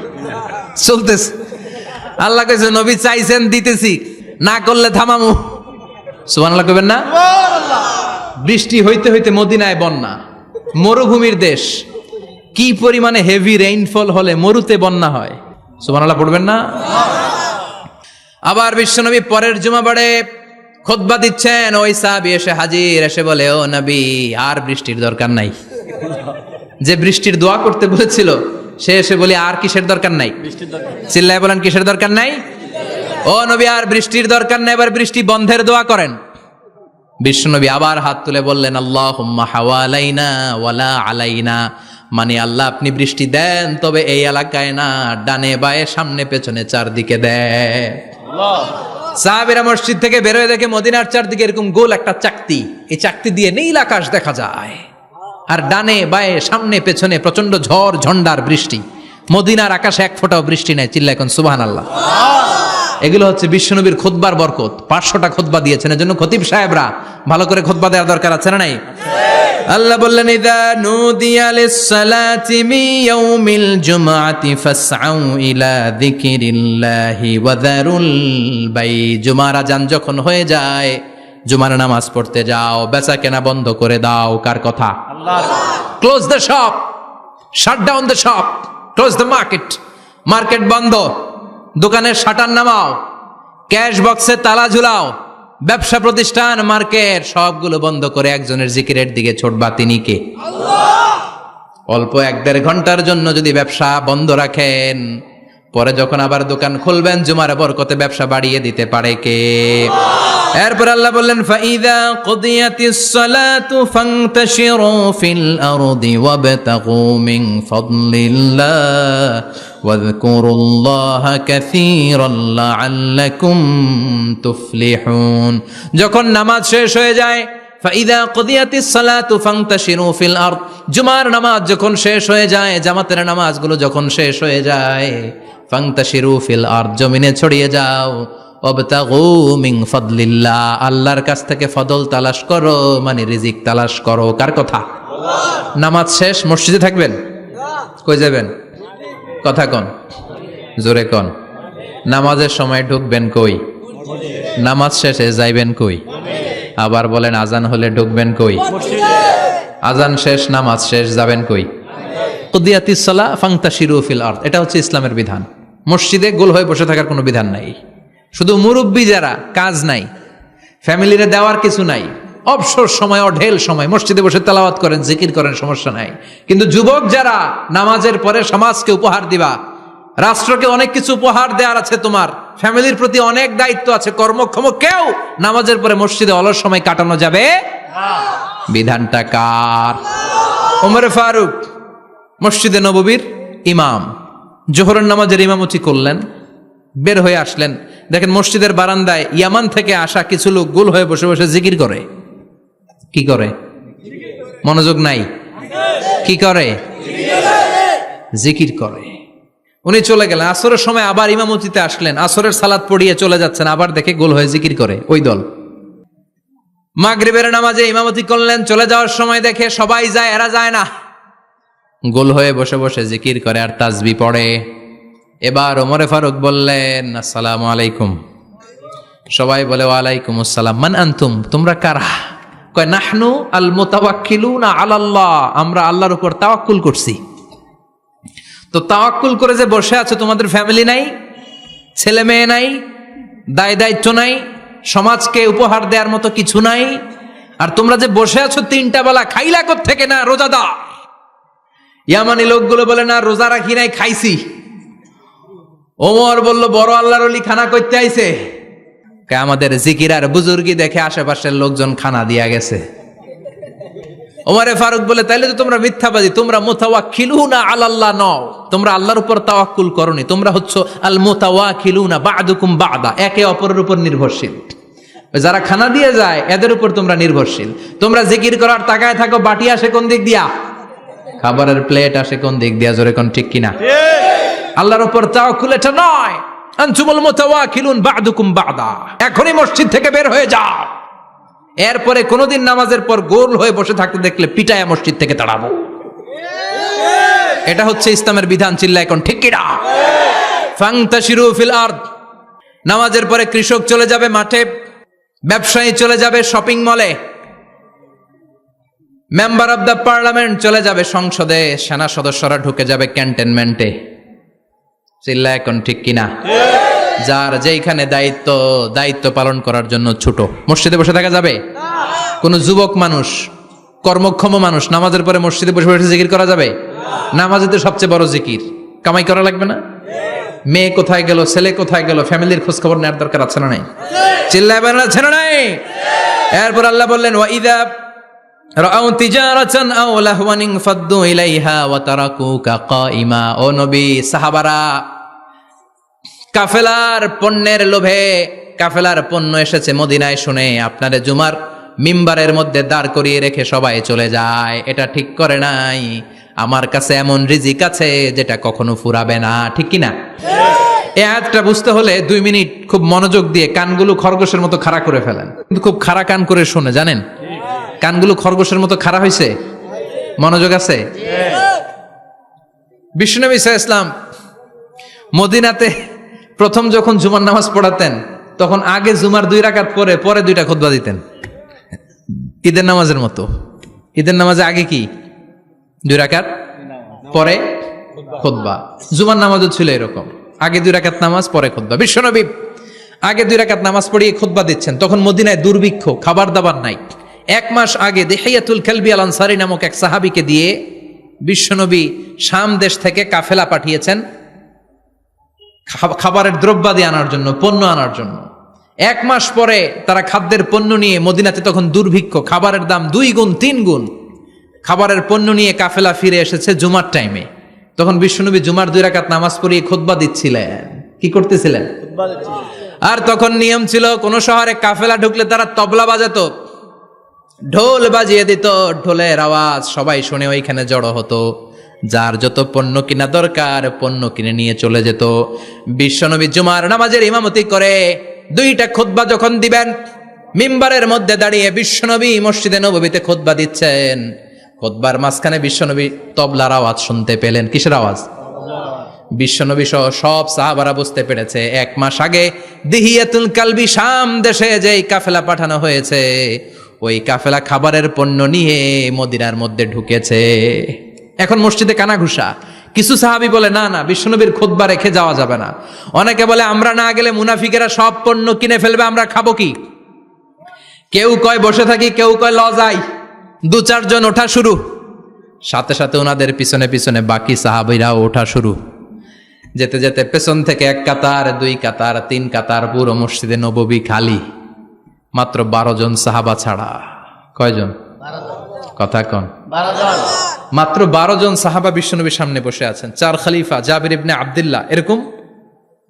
চলতেছে। আল্লাহ কইছে নবী চাইছেন দিতেছি, না করলে থামামু। সুবহানাল্লাহ কইবেন না? বৃষ্টি হইতে হইতে মদিনায় বন্যা, মরুভূমির দেশ, কি পরিমাণে হেভি রেইনফল হলে মরুতে বন্যা হয়, সুবহানাল্লাহ পড়বেন না? আবার বিশ্বনবী পরের জুমাবারে খুতবা দিচ্ছেন, ওই সাহাবী এসে হাজির, এসে বলে, ও নবী, আর বৃষ্টির দরকার নাই। যে বৃষ্টির দোয়া করতে বলেছিল সে এসে বলি, আর কিসের দরকার নাই? চিল্লায় বলেন, কিসের দরকার নাই? ও নবী, আর বৃষ্টির দরকার নাই, এবার বৃষ্টি বন্ধের দোয়া করেন। বিশ্বনবী আবার হাত তুলে বললেন, আল্লাহুম্মা হাওয়ালাইনা ওয়ালা আলাইনা, মানে আল্লাহ আপনি বৃষ্টি দেন, তবে এই এলাকায় না, ডানে বায়ে সামনে পেছনে চারদিকে দেন। সাহাবীরা মসজিদ থেকে বের হয়ে দেখে মদিনার চারদিকে এরকম গোল একটা চাকতি, এই চাকতি দিয়ে নীল আকাশ দেখা যায়, আর ডানে বায়ে সামনে পেছনে প্রচন্ড ঝড় ঝন্ডার বৃষ্টি। মদিনার আকাশে এক ফোঁটাও বৃষ্টি নাই। চিল্লা এখন সুবহানাল্লাহ। এগুলো হচ্ছে বিশ্বনবীর খুতবার বরকত। 500টা খুতবা দিয়েছেন, এজন্য খতিব সাহেবরা ভালো করে খুতবা দেওয়ার দরকার আছে না নাই? আল্লাহ বললেন, ইযা নুদিয়া লিস-সালাতি মিন ইয়াউমিল জুমআতি ফাসআউ ইলা যিকিরিল্লাহি ওয়া যারুল বাই। জুমার আযান যখন হয়ে যায়, জুমার নামাজ পড়তে যাও, বেচা কেনা বন্ধ করে দাও। কার কথা? আল্লাহর। Close the shop, shut down the shop, close the market. Market বন্ধ, দোকানের শাটার নামাও, ক্যাশ বক্সে তালা ঝুলাও, ব্যবসা প্রতিষ্ঠান, মার্কেট সবগুলো বন্ধ করে একজনের জিকিরের দিকে ছোটবা। তিনি কে? আল্লাহ। অল্প 1-1.5 ঘন্টার জন্য যদি ব্যবসা বন্ধ রাখেন, পরে যখন আবার দোকান খুলবেন, জুমার বরকতে ব্যবসা বাড়িয়ে দিতে পারে কে? এরপর আল্লাহ বললেন, ফাইযা কুদিয়াতিস সালাতু ফান্তাশিরু ফিল আরদি ওয়াবতাগু মিন ফাদলিল্লাহ ওয়াযকুরুল্লাহা কাসীরান লাআল্লাকুম তুফলিহুন। যখন নামাজ শেষ হয়ে যায়, ফাইযা কুদিয়াতিস সালাতু ফান্তাশিরু ফিল আরদ, জুমার নামাজ যখন শেষ হয়ে যায়, জামাতের নামাজগুলো যখন শেষ হয়ে যায়, ফান্তাশিরু ফিল আরদ, জমিনে ছড়িয়ে যাও, ওয়াবতাগু মিন ফাদলিল্লাহ, আল্লাহর কাছ থেকে ফদল তালাশ করো, মানে রিজিক তালাশ করো। কার কথা? আল্লাহ। নামাজ শেষ মসজিদে থাকবেন? কই যাবেন? কথা কন, জোরে কন। নামাজের সময় ঢুকবেন কই? নামাজ শেষে যাইবেন কই? আবার বলেন, আজান হলে ঢুকবেন কই? আজান শেষ, নামাজ শেষ, যাবেন কই? কুদিয়াতিস সালাহ ফান্তাশিরু ফিল আরদ, এটা হচ্ছে ইসলামের বিধান। মসজিদে গোল হয়ে বসে থাকার কোনো বিধান নাই। শুধু মুরব্বী যারা, কাজ নাই, ফ্যামিলিরে দেওয়ার কিছু নাই, অবসর সময়, অঢেল সময় মসজিদে বসে তেলাওয়াত করেন, জিকির করেন, সমস্যা নাই। কিন্তু যুবক যারা, নামাজের পরে সমাজকে উপহার দিবা, রাষ্ট্রকে অনেক কিছু উপহার দেওয়ার আছে, তোমার ফ্যামিলির প্রতি অনেক দায়িত্ব আছে, কর্মক্ষম কেউ নামাজের পরে মসজিদে অলস সময় কাটানো যাবে না। বিধানটা কার? ওমর ফারুক মসজিদে নববীর ইমাম, জোহরের নামাজের ইমামতি করলেন, বের হয়ে আসলেন, দেখেন মসজিদের বারান্দায় ইয়ামান থেকে আসা কিছু লোক গোল হয়ে বসে বসে জিকির করে। কি করে? মনোযোগ নাই। কি করে? জিকির করে। উনি চলে গেলেন, আসরের সময় আবার ইমামতিতে আসলেন, আসরের সালাত পড়িয়ে চলে যাচ্ছেন, আবার দেখে গোল হয়ে জিকির করে ওই দল। মাগরিবের নামাজে ইমামতি করলেন, চলে যাওয়ার সময় দেখে সবাই যায়, এরা যায় না, গোল হয়ে বসে বসে জিকির করে আর তাসবিহ পড়ে। এবার ওমরে ফারুক বললেন, আসসালামু আলাইকুম। সবাই বলে, ওয়ালাইকুম আসসালাম। মান আনতুম, তোমরা কারা? কয়, নাহনু আল মুতাওয়াক্কিলুনা আলাল্লাহ, আমরা আল্লাহর উপর তাওয়াক্কুল করছি। তো তাওয়াক্কুল করে যে বসে আছো, তোমাদের ফ্যামিলি নাই, ছেলে মেয়ে নাই, দায় দায়িত্ব নাই, সমাজকে উপহার দেওয়ার মতো কিছু নাই, আর তোমরা যে বসে আছো 3টা বেলা, খাইলা কোত্থেকে? না রোজাদার। ইয়ামানি লোকগুলো বলে, না রোজা রাখি নাই, খাইছি। ওমর বলল, বড় আল্লাহর ওলি খানা করতে আইছে। আমাদের জিকির আর বুজুর্গি দেখে আশেপাশের লোকজন খানা দিয়া গেছে। ওমরে ফারুক বলে, তাইলে তো তোমরা মিথ্যাবাদী, তোমরা মুতাওয়াক্কিলুনা আলাল্লাহ নও, তোমরা আল্লাহর উপর তাওয়াক্কুল করনি, তোমরা হচ্ছে আল মুতাওয়াক্কিলুনা বা'দুকুম বা'দা, একে অপরের উপর নির্ভরশীল। যারা খানা দিয়ে যায় এদের উপর তোমরা নির্ভরশীল। তোমরা জিকির করার তাকায় থাকো, বাটি আসে কোন দিক দিয়া, খাবারের প্লেট আসে কোন দিক দিয়া, জোরে কোন ঠিক কিনা? আল্লাহর উপর তাওয়াক্কুল এটা নয়। আনতুমুল মুতাওয়াক্কিলুন বা'দুকুম বা'দা, এখনই মসজিদ থেকে বের হয়ে যাও। এরপরে কোনদিন নামাজের পর গোল হয়ে বসে থাকতে দেখলে পিটায়া মসজিদ থেকে তাড়াবো। এটা হচ্ছে ইসলামের বিধান। চিল্লা এখন ঠিক কিনা? ফান্তাশিরু ফিল আরদ, নামাজের পরে কৃষক চলে যাবে মাঠে, ব্যবসায়ী চলে যাবে শপিং মলে, মেম্বার অব দ্য পার্লামেন্ট চলে যাবে সংসদে, সেনা সদস্যরা ঢুকে যাবে ক্যান্টনমেন্টে। চিল্লা এখন ঠিক কিনা? যার যেইখানে দায়িত্ব পালন করার জন্য ছুটো। মসজিদে বসে থাকা যাবে? কোন যুবক মানুষ, কর্মক্ষম মানুষ নামাজের পরে মসজিদে বসে বসে জিকির করা যাবে? নামাজে তো সবচেয়ে বড় জিকির। কামাই করা লাগবে না? মেয়ে কোথায় গেল, ছেলে কোথায় গেল, ফ্যামিলির খোঁজ খবর নেওয়ার দরকার আছে না নাই? চিল্লায় বলেন আছে না নাই? এরপর আল্লাহ বললেন ওয়াইদা রাআউ তিজারাতান আও লাহওয়ান ফাদ্দু ইলাইহা ওয়া তারাকুকা কাইমা। ও নবী, সাহাবারা কাফেলার পণ্যের লোভে, কাফেলার পণ্য এসেছে মদিনায় শুনে আপনারে জুমার মিম্বারের মধ্যে দাঁড় করিয়ে রেখে সবাই চলে যায়। এটা ঠিক করে নাই। আমার কাছে এমন রিজিক আছে যেটা কখনো ফুরাবে না। ঠিক কিনা? এই আয়াতটা বুঝতে হলে 2 মিনিট খুব মনোযোগ দিয়ে কানগুলো খরগোশের মতো খাড়া করে ফেলেন, কিন্তু খুব খাড়া কান করে শুনে, জানেন কানগুলো খরগোশের মতো খাড়া হয়েছে? মনোযোগ আছে? বিশ্বনবী সাল্লাল্লাহু আলাইহি ওয়াসাল্লাম মদিনাতে প্রথম যখন জুমার নামাজ পড়াতেন, তখন আগে জুমার 2 রাকাত পরে 2টা খুতবা দিতেন, ঈদের নামাজের মতো। ঈদের নামাজে আগে কি 2 রাকাত, পরে খুতবা। জুমার নামাজও ছিল এরকম, আগে 2 রাকাত নামাজ, পরে খুতবা। বিশ্বনবী আগে 2 রাকাত নামাজ পড়িয়ে খুতবা দিচ্ছেন, তখন মদিনায় দুর্ভিক্ষ, খাবার দাবার নাই। 1 মাস আগে দিহিয়াতুল কালবি আল আনসারী নামক এক সাহাবীকে দিয়ে বিশ্বনবী শাম দেশ থেকে কাফেলা পাঠিয়েছেন খাবারের দ্রব্যাদি আনার জন্য, পণ্য আনার জন্য। 1 মাস পরে তারা খাদ্যের পণ্য নিয়ে, মদিনাতে তখন দুর্ভিক্ষ, খাবারের দাম 2 গুণ 3 গুণ, খাবারের পণ্য নিয়ে কাফেলা ফিরে এসেছে জুমার টাইমে। তখন বিশ্বনবী জুমার 2 রাকাত নামাজ পড়িয়ে খুতবা দিচ্ছিলেন। কি করতেছিলেন? আর তখন নিয়ম ছিল, কোন শহরে কাফেলা ঢুকলে তারা তবলা বাজাতো, ঢোল বাজিয়ে দিত, ঢোলের আওয়াজ সবাই শুনে ওইখানে জড়ো হতো। যার যত পণ্য কিনা দরকার পণ্য কিনে নিয়ে চলে যেত। বিশ্বনবী জুমার নামাজের ইমামতি করে 2টা খুতবা যখন দিবেন, মিম্বারের মধ্যে দাঁড়িয়ে বিশ্বনবী মসজিদে নববীতে খুতবা দিচ্ছেন। খুতবার মাঝখানে বিশ্বনবী তবলার আওয়াজ শুনতে পেলেন। কিসের আওয়াজ? বিশ্বনবী সহ সব সাহাবারা বুঝতে পেরেছে 1 মাস আগে দিহিয়াতুল কালবি শাম দেশে যেই কাফেলা পাঠানো হয়েছে, ওই কাফেলা খাবারের পণ্য নিয়ে মদিনার মধ্যে ঢুকেছে। এখন মসজিদে কানাঘুষা। কিছু সাহাবী বলে না না, বিশ্বনবীর খুতবা রেখে যাওয়া যাবে না। অনেকে বলে আমরা না গেলে মুনাফিকেরা সব পণ্য কিনে ফেলবে, আমরা খাবো কি? কেউ কয় বসে থাকি, কেউ কয় ল যাই। 2-4 জন ওঠা শুরু, সাথে সাথে ওনাদের পিছনে পিছনে বাকি সাহাবীরাও ওঠা শুরু। যেতে যেতে পেছন থেকে 1 কাতার, 2 কাতার, 3 কাতার, পুরো মসজিদে নববী খালি, মাত্র 12 জন সাহাবা ছাড়া। কয়জন? কথা কন। 12 জন। মাত্র 12 জন সাহাবা বিশ্বনবীর সামনে বসে আছেন। 4 খলিফা, জাবির ইবনে আব্দুল্লাহ, এরকম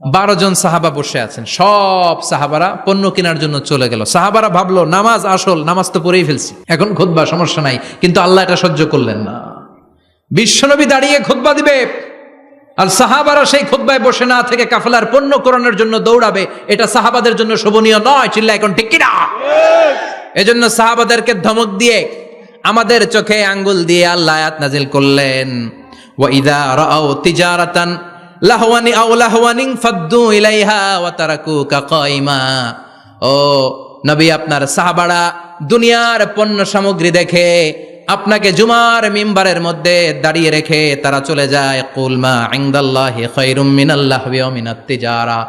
12 জন সাহাবা বসে আছেন। সব সাহাবারা পণ্য কেনার জন্য চলে গেল। সাহাবারা ভাবলো নামাজ আসল, নামাজ তো পড়েই ফেলছি, এখন খুতবা সমস্যা নাই। কিন্তু আল্লাহ এটা সহ্য করলেন না। বিশ্বনবী দাঁড়িয়ে খুতবা দিবে, আর সাহাবারা সেই খুতবায় বসে না থেকে কাফেলার পণ্য কোরআনের জন্য দৌড়াবে। এটা সাহাবাদের জন্য শোভনীয় নয়। চিল্লা এখন ঠিক কিনা? এজন্য সাহাবাদেরকে ধমক দিয়ে, আমাদের চোখে আঙ্গুল দিয়ে আল্লাহ আয়াত নাজিল করলেন, ওয়া ইযা রাআউ তিজারাতান লাহওয়ানি আও লাহওয়ানিন ফাদ্দু ইলাইহা ওয়া তারাকুকা কাইমা। ও নবী, আপনার সাহাবারা দুনিয়ার পণ্য সামগ্রী দেখে আপনাকে জুমার মিম্বারের মধ্যে দাঁড়িয়ে রেখে তারা চলে যায়। কুল মা ইনদাল্লাহি খায়রুম মিনাল লাহওয়ি ওয়া মিনাত তিজারা।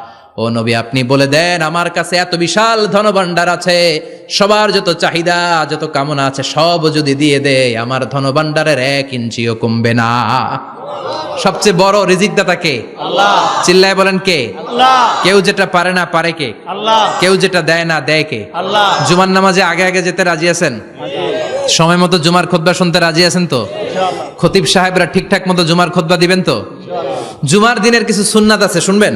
ও নবী, আপনি বলে দেন আমার কাছে এত বিশাল ধনভাণ্ডার আছে, সবার যত চাহিদা যত কামনা আছে সব যদি দিয়ে দেয়, আমার ধনভাণ্ডারের 1 ইঞ্চিও কমবে না। সবচেয়ে বড় রিজিকদাতা কে? আল্লাহ। চিল্লায় বলেন কে? আল্লাহ। কেউ যেটা পারে না পারে কে? আল্লাহ। কেউ যেটা দেয় না দেয় কে? আল্লাহ। জুমার নামাজে আগে আগে যেতে রাজি আছেন? সময় মতো জুমার খুতবা শুনতে রাজি আছেন তো? ইনশাআল্লাহ। খতিব সাহেবরা ঠিকঠাক মতো জুমার খুতবা দিবেন তো? জুমার দিনের কিছু সুন্নাত আছে, শুনবেন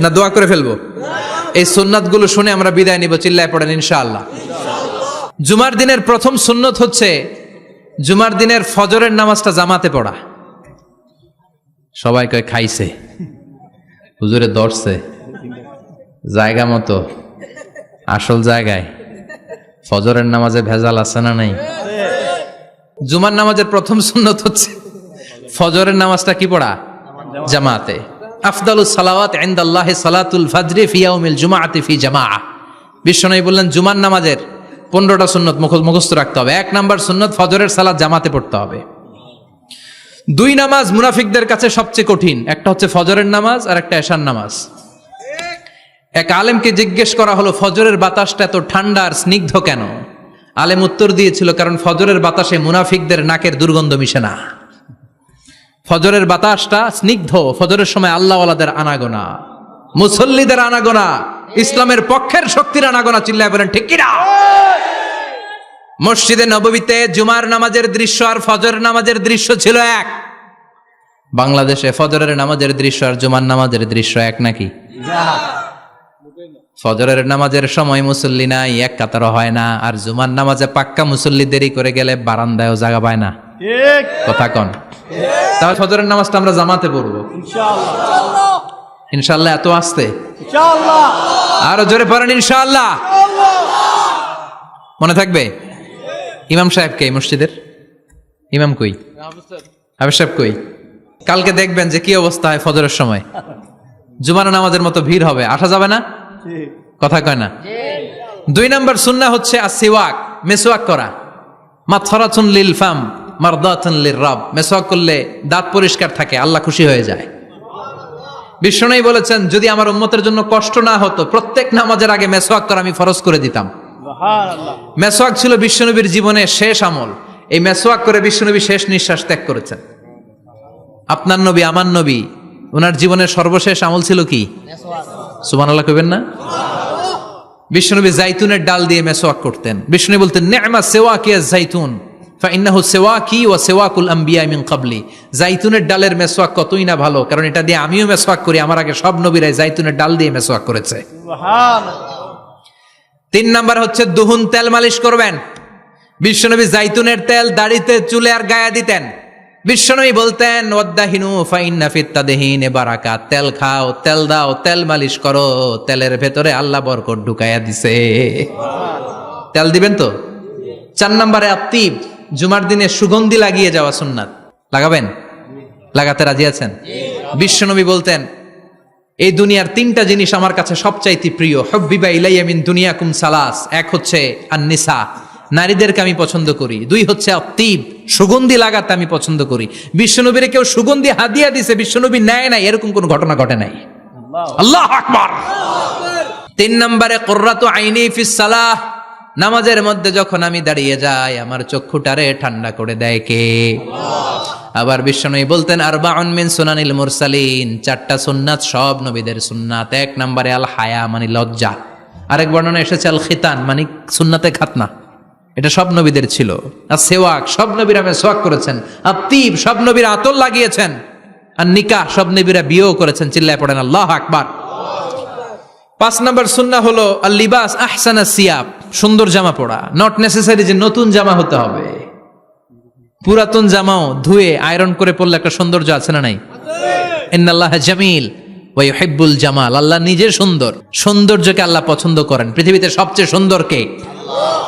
না দোয়া করে ফেলবো? এই সুন্নাতগুলো শুনে আমরা বিদায় নিব। চিল্লায় পড়েন ইনশাআল্লাহ। জুমার দিনের প্রথম সুন্নত হচ্ছে জুমার দিনের ফজরের নামাজটা জামাতে পড়া। সবাই কয় খাইছে, হুজুরে ধরছে জায়গা মতো, আসল জায়গায়। ফজরের নামাজে ভেজাল আছে না নাই? জুমার নামাজের প্রথম সুন্নত হচ্ছে ফজরের নামাজটা কি পড়া? জামাতে। আফদালুস সালাওয়াত ইনদাল্লাহি সালাতুল ফাজরি ফি ইয়াউমিল জুমআতি ফি জামাআহ। বিশ্বনবী বললেন জুমার নামাজের 15টা সুন্নত মুখস্থ রাখতে হবে। 1 নাম্বার সুন্নত ফজরের সালাত জামাতে পড়তে হবে। 2 নামাজ মুনাফিকদের কাছে সবচেয়ে কঠিন, একটা হচ্ছে ফজরের নামাজ আর একটা এশার নামাজ। এক আলেমকে জিজ্ঞেস করা হলো ফজরের বাতাসটা এত ঠান্ডা আর স্নিগ্ধ কেন? আলেম উত্তর দিয়েছিল, কারণ ফজরের বাতাসে মুনাফিকদের নাকের দুর্গন্ধ মিশে না। ফজরের বাতাসটা স্নিগ্ধ, ফজরের সময় আল্লাহওয়ালাদের আনাগোনা, মুসল্লিদের আনাগোনা, ইসলামের পক্ষের শক্তির আনাগোনা। চিল্লায় বলেন ঠিক কিনা? মসজিদে নববীতে জুমার নামাজের দৃশ্য আর ফজরের নামাজের দৃশ্য ছিল এক। বাংলাদেশে ফজরের নামাজের দৃশ্য আর জুমার নামাজের দৃশ্য এক নাকি? ফজরের নামাজের সময় মুসল্লি নাই, এক কাতারও হয় না, আর জুমার নামাজে পাক্কা মুসল্লি দেরি করে গেলে বারান্দায়ও জায়গা পায় না। ঠিক। কথা কন। তাহলে ফজরের নামাজটা আমরা জামাতে পড়বো ইনশাআল্লাহ। ইনশাআল্লাহ। এত আসতে ইনশাআল্লাহ। আরো জোরে পড়েন ইনশাআল্লাহ। মনে থাকবে? ইমাম সাহেব কে মসজিদের? ইমাম কই? হাফেজ সাহেব কই? কালকে দেখবেন যে কি অবস্থা হয় ফজরের সময়। জুমার নামাজের মতো ভিড় হবে, আসা যাবে না। ঠিক। কথা কয় না। 2 নাম্বার সুন্নাহ হচ্ছে আসিওয়াক, মেসওয়াক করা। মাতফারাতুন লিল ফাম মারদাতুন লির রব। মেসওয়াক করলে দাঁত পরিষ্কার থাকে, আল্লাহ খুশি হয়ে যায়। বিশ্বনবী বলেছেন, যদি আমার উম্মতের জন্য কষ্ট না হতো প্রত্যেক নামাজের আগে মেসওয়াক করা আমি ফরজ করে দিতাম। সুবহানাল্লাহ। মেসওয়াক ছিল বিশ্বনবীর জীবনে শেষ আমল। এই মেসওয়াক করে বিশ্বনবী শেষ নিঃশ্বাস ত্যাগ করেছেন। আপনার নবী, আমার নবী, ওনার জীবনের সর্বশেষ আমল ছিল কি? সুবহানাল্লাহ কইবেন না? বিশ্বনবী জাইতুনের ডাল দিয়ে মেসওয়াক করতেন। বিশ্বনবী বলতেন, নি'মা সিওয়াকিয়া জাইতুন ফাইন্নাহু সিওয়াকি ওয়া সিওয়াকুল আম্বিয়া মিন ক্বাবলি। জাইতুনের ডালের মেসওয়াক কতই না ভালো, কারণ এটা দিয়ে আমিও মেসওয়াক করি, আমার আগে সব নবীরাই জাইতুনের ডাল দিয়ে মেসওয়াক করেছে। সুবহানাল্লাহ। 3 নাম্বার হচ্ছে দুহুন, তেল মালিশ করবেন। বিশ্বনবী জাইতুনের তেল দাড়িতে, চুলে আর গায়ে দিতেন। বিশ্বনবী বলতেন, ওয়াদ্দাহিনু ফাইন্না ফিত তাদহিনে বারাকাত। তেল খাও, তেল দাও, তেল মালিশ করো, তেলের ভেতরে আল্লাহ বরকত ঢুকাইয়া দিছে। তেল দিবেন তো? 4 নম্বরে আত্তিব, জুমার দিনে সুগন্ধি লাগিয়ে যাওয়া সুন্নাত। লাগাবেন? লাগাতে রাজি আছেন? বিশ্বনবী বলতেন, এই দুনিয়ার 3টা জিনিস আমার কাছে সবচাইতে প্রিয়। হুব্বিবা ইলাইয়া মিন দুনিয়াকুম সালাস। 1 হচ্ছে আন-নিসা, নারীদেরকে আমি পছন্দ করি। 2 হচ্ছে আত্তিব, সুগন্ধি লাগাতে আমি পছন্দ করি। বিশ্বনবীরে কেউ সুগন্ধি হাদিয়া দিছে, বিশ্বনবী নেয় নাই, এরকম কোন ঘটনা ঘটে নাই। আল্লাহু আকবার। 3 নম্বরে কুররাতু আইনি ফিস সালাহ। নামাজের মধ্যে যখন আমি দাঁড়িয়ে যাই আমার চক্ষুটারে ঠান্ডা করে দেয় কে? আবার বিশ্বনবী বলতেন, আরবাউন মিন সুনানিল মুরসালিন। 4টা সুন্নাত সব নবীদের সুন্নাত। 1 নম্বরে আল হায়া, মানে লজ্জা। আরেক বর্ণনা এসেছে আল খিতান, মানে সুন্নাতে খাতনা। এটা সব নবীদের ছিল। আর সেওয়াক, সব নবীরা মেসওয়াক করেছেন। আত্তিব, সব নবীরা আতর লাগিয়েছেন। আর নিকাহ, সব নবীরা বিয়েও করেছেন। চিল্লায় পড়েন আল্লাহু আকবার। 5 নম্বর সুন্নাহ হলো আল লিবাস আহসানা সিয়াব, সুন্দর জামা পরা। নট নেসেসারি যে নতুন জামা হতে হবে, পুরাতন জামাও ধুয়ে আয়রন করে পরলে একটা সৌন্দর্য আছে না নাই? ইন্নাল্লাহা জামিল ওয়া ইউহিব্বুল জামাল। আল্লাহ নিজে সুন্দর, সৌন্দর্যকে আল্লাহ পছন্দ করেন। পৃথিবীতে সবচেয়ে সুন্দর কে?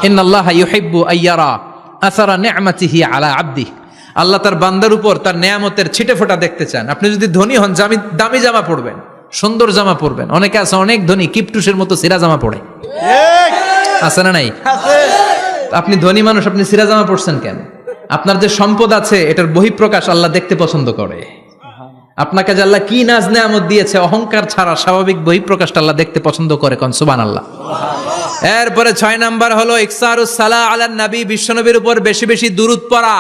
ইন্নাল্লাহা ইউহিব্বু আইয়ারা আসারা নি'মাতিহি আলা আবদিহি। আল্লাহ তার বান্দার উপর তার নেয়ামতের ছিটেফোঁটা দেখতে চান। আপনি যদি ধনী হন, দামি জামা পরবেন, সুন্দর জামা পরবেন। অনেকে আছে অনেক ধনী, কিপটুসের মতো সিরা জামা পরে, ঠিক। আছে না নাই? আছে। আপনি ধনী মানুষ, আপনি সিরা জামা পরছেন কেন? আপনার যে সম্পদ আছে এটার বহিঃপ্রকাশ আল্লাহ দেখতে পছন্দ করে। আপনাকে যে আল্লাহ কি নাজ নেয়ামত দিয়েছে, অহংকার ছাড়া স্বাভাবিক বহিঃপ্রকাশটা আল্লাহ দেখতে পছন্দ করে। কোন সুবহানাল্লাহ। এরপরে 6 নাম্বার হলো ইকসারুস সালাহ আলান নবী, বিশ্বনবীর উপর বেশি বেশি দুরূদ পড়া।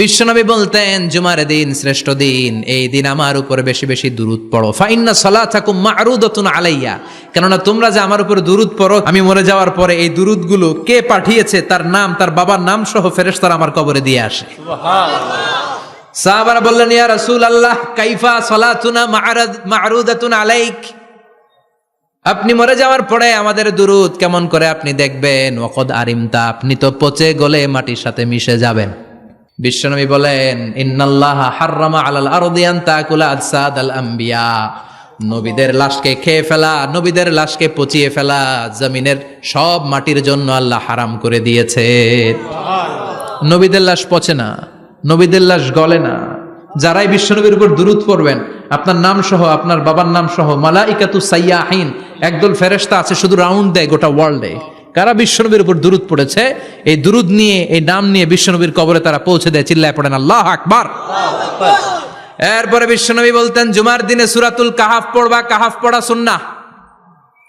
বিশ্বনবী বলতেন, জুমার দিন শ্রেষ্ঠ দিন, এই দিন আমার উপর বেশি বেশি দুরূদ পড়ো। ফাইন্না সালাতাকুম মা'রুদাতুন আলাইয়া। কেননা তোমরা যে আমার উপর দুরূদ পড়ো, আমি মরে যাওয়ার পরে এই দুরূদগুলো কে পাঠিয়েছে তার নাম, তার বাবার নাম সহ ফেরেশতারা আমার কবরে দিয়ে আসে। সুবহানাল্লাহ। সাহাবারা বললেন, ইয়া রাসূলুল্লাহ কাইফা সালাতুনা মা'রুদাতুন আলাইক। আপনি মরে যাওয়ার পরে আমাদের দুরূদ কেমন করে আপনি দেখবেন? ওয়াকাদ আরিমতা, আপনি তো পচে গলে মাটির সাথে মিশে যাবেন। বিশ্বনবী বলেন, ইন্নাল্লাহা হাররামা আলাল আরদি আন তাকুলা আজসাদাল আম্বিয়া। নবীদের লাশকে খেয়ে ফেলা, নবীদের লাশকে পচিয়ে ফেলা জমিনের সব মাটির জন্য আল্লাহ হারাম করে দিয়েছে। নবীদের লাশ পচে না, নবীদের লাশ গলে না। যারাই বিশ্বনবীর উপর দুরূদ পড়বেন, আপনার নাম সহ, আপনার বাবার নাম সহ, মালাইকাতু সাইয়াহিন, একদল ফেরেশতা আছে শুধু রাউন্ড দেয় গোটা ওয়ার্ল্ডে। কারা বিশ্বনবীর উপর দুরূদ পড়েছে, এই দুরূদ নিয়ে, এই নাম নিয়ে বিশ্বনবীর কবরে তারা পৌঁছে দেয়। চিল্লায় পড়েন আল্লাহু আকবার। এরপরে বিশ্বনবী বলতেন জুমার দিনে সূরাতুল কাহাফ পড়বা, কাহাফ পড়া সুন্নাহ।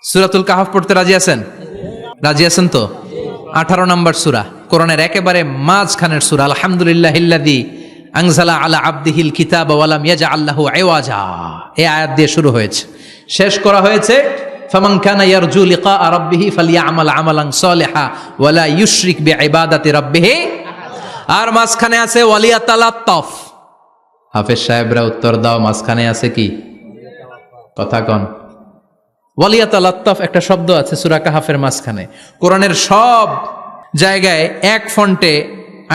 সূরাতুল কাহাফ পড়তে রাজি আছেন? রাজি আছেন তো? 18 নম্বর সূরা, কোরআনের একেবারে মাঝখানের সূরা। আলহামদুলিল্লাহিল্লাযী আনজালা আলা আবদিহিল কিতাবা ওয়া লাম ইয়াজআল লাহু ইওয়াজা, এই আয়াত দিয়ে শুরু হয়েছে, শেষ করা হয়েছে ফামান কানা ইয়ারজু লিকা রাব্বিহি ফালইআমাল আমালান সালিহা ওয়া লা ইউশরিক বিইবাদাতি রাব্বিহি। আর মাঝখানে আছে ওয়ালিয়াতালাত্তাফ। হাফেজ সাহেবরা উত্তর দাও, মাঝখানে আছে কি? কথা কন। ওয়ালিয়াতালাত্তাফ একটা শব্দ আছে সূরা কাহাফের মাঝখানে। কোরআনের সব জায়গায় এক ফন্টে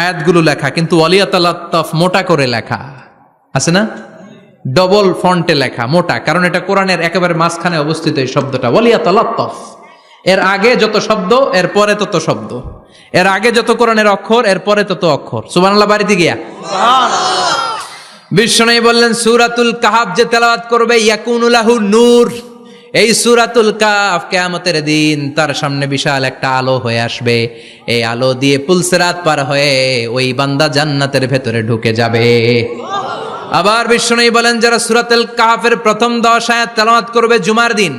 আয়াতগুলো লেখা, কিন্তু ওয়ালিয়াতালাত্তাফ মোটা করে লেখা আছে না? ডবল ফন্টে লেখা, মোটা, কারণ এটা কোরআনের একেবারে মাঝখানে অবস্থিত এই শব্দটা ওয়ালিয়াতালাত্তাফ। এর আগে যত শব্দ এর পরে তত শব্দ, এর আগে যত কোরআনের অক্ষর এর পরে তত অক্ষর। সুবহানাল্লাহ বাড়িতে গিয়া বিশ্বনবী বললেন সূরাতুল কাহাফ যে তেলাওয়াত করবে ইয়াকুনু লাহু নূর, এই সূরাতুল কাহাফ কিয়ামতের দিন তার সামনে বিশাল একটা আলো হয়ে আসবে। এই আলো দিয়ে পুলসিরাত পার হয়ে ওই বান্দা জান্নাতের ভেতরে ঢুকে যাবে। আবার বিশ্বনবী বলেন যারা সূরাতুল কাহাফের প্রথম 10 আয়াত তেলাওয়াত করবে জুমার দিন,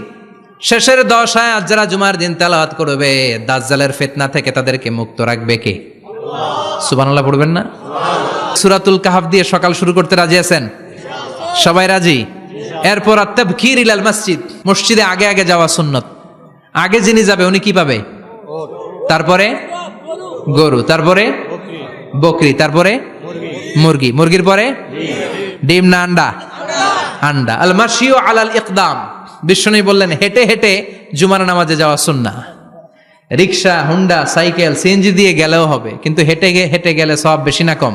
শেষের 10 আয়াত যারা জুমার দিন তেলাওয়াত করবে, দাজ্জালের ফিতনা থেকে তাদেরকে মুক্ত রাখবে কে? সুবহানাল্লাহ পড়বেন না? সূরাতুল কাহাফ দিয়ে সকাল শুরু করতে রাজি আছেন? সবাই রাজি? এরপর আত-তাবকির ইলাল মসজিদ, মসজিদে আগে আগে যাওয়া সুন্নত। আগে যিনি যাবে উনি কি পাবে? তারপরে গরু, তারপরে বকরি, তারপরে মুরগি, মুরগির পরে ডিম না আন্ডা? আন্ডা। আল মাশিউ আলাল ইকদাম, বিশ্বনবী বললেন হেঁটে হেঁটে জুমার নামাজে যাওয়া সুন্নাহ। রিকশা, হুন্ডা, সাইকেল, সিএনজি দিয়ে গেলেও হবে, কিন্তু হেঁটে হেঁটে গেলে সওয়াব বেশি না কম?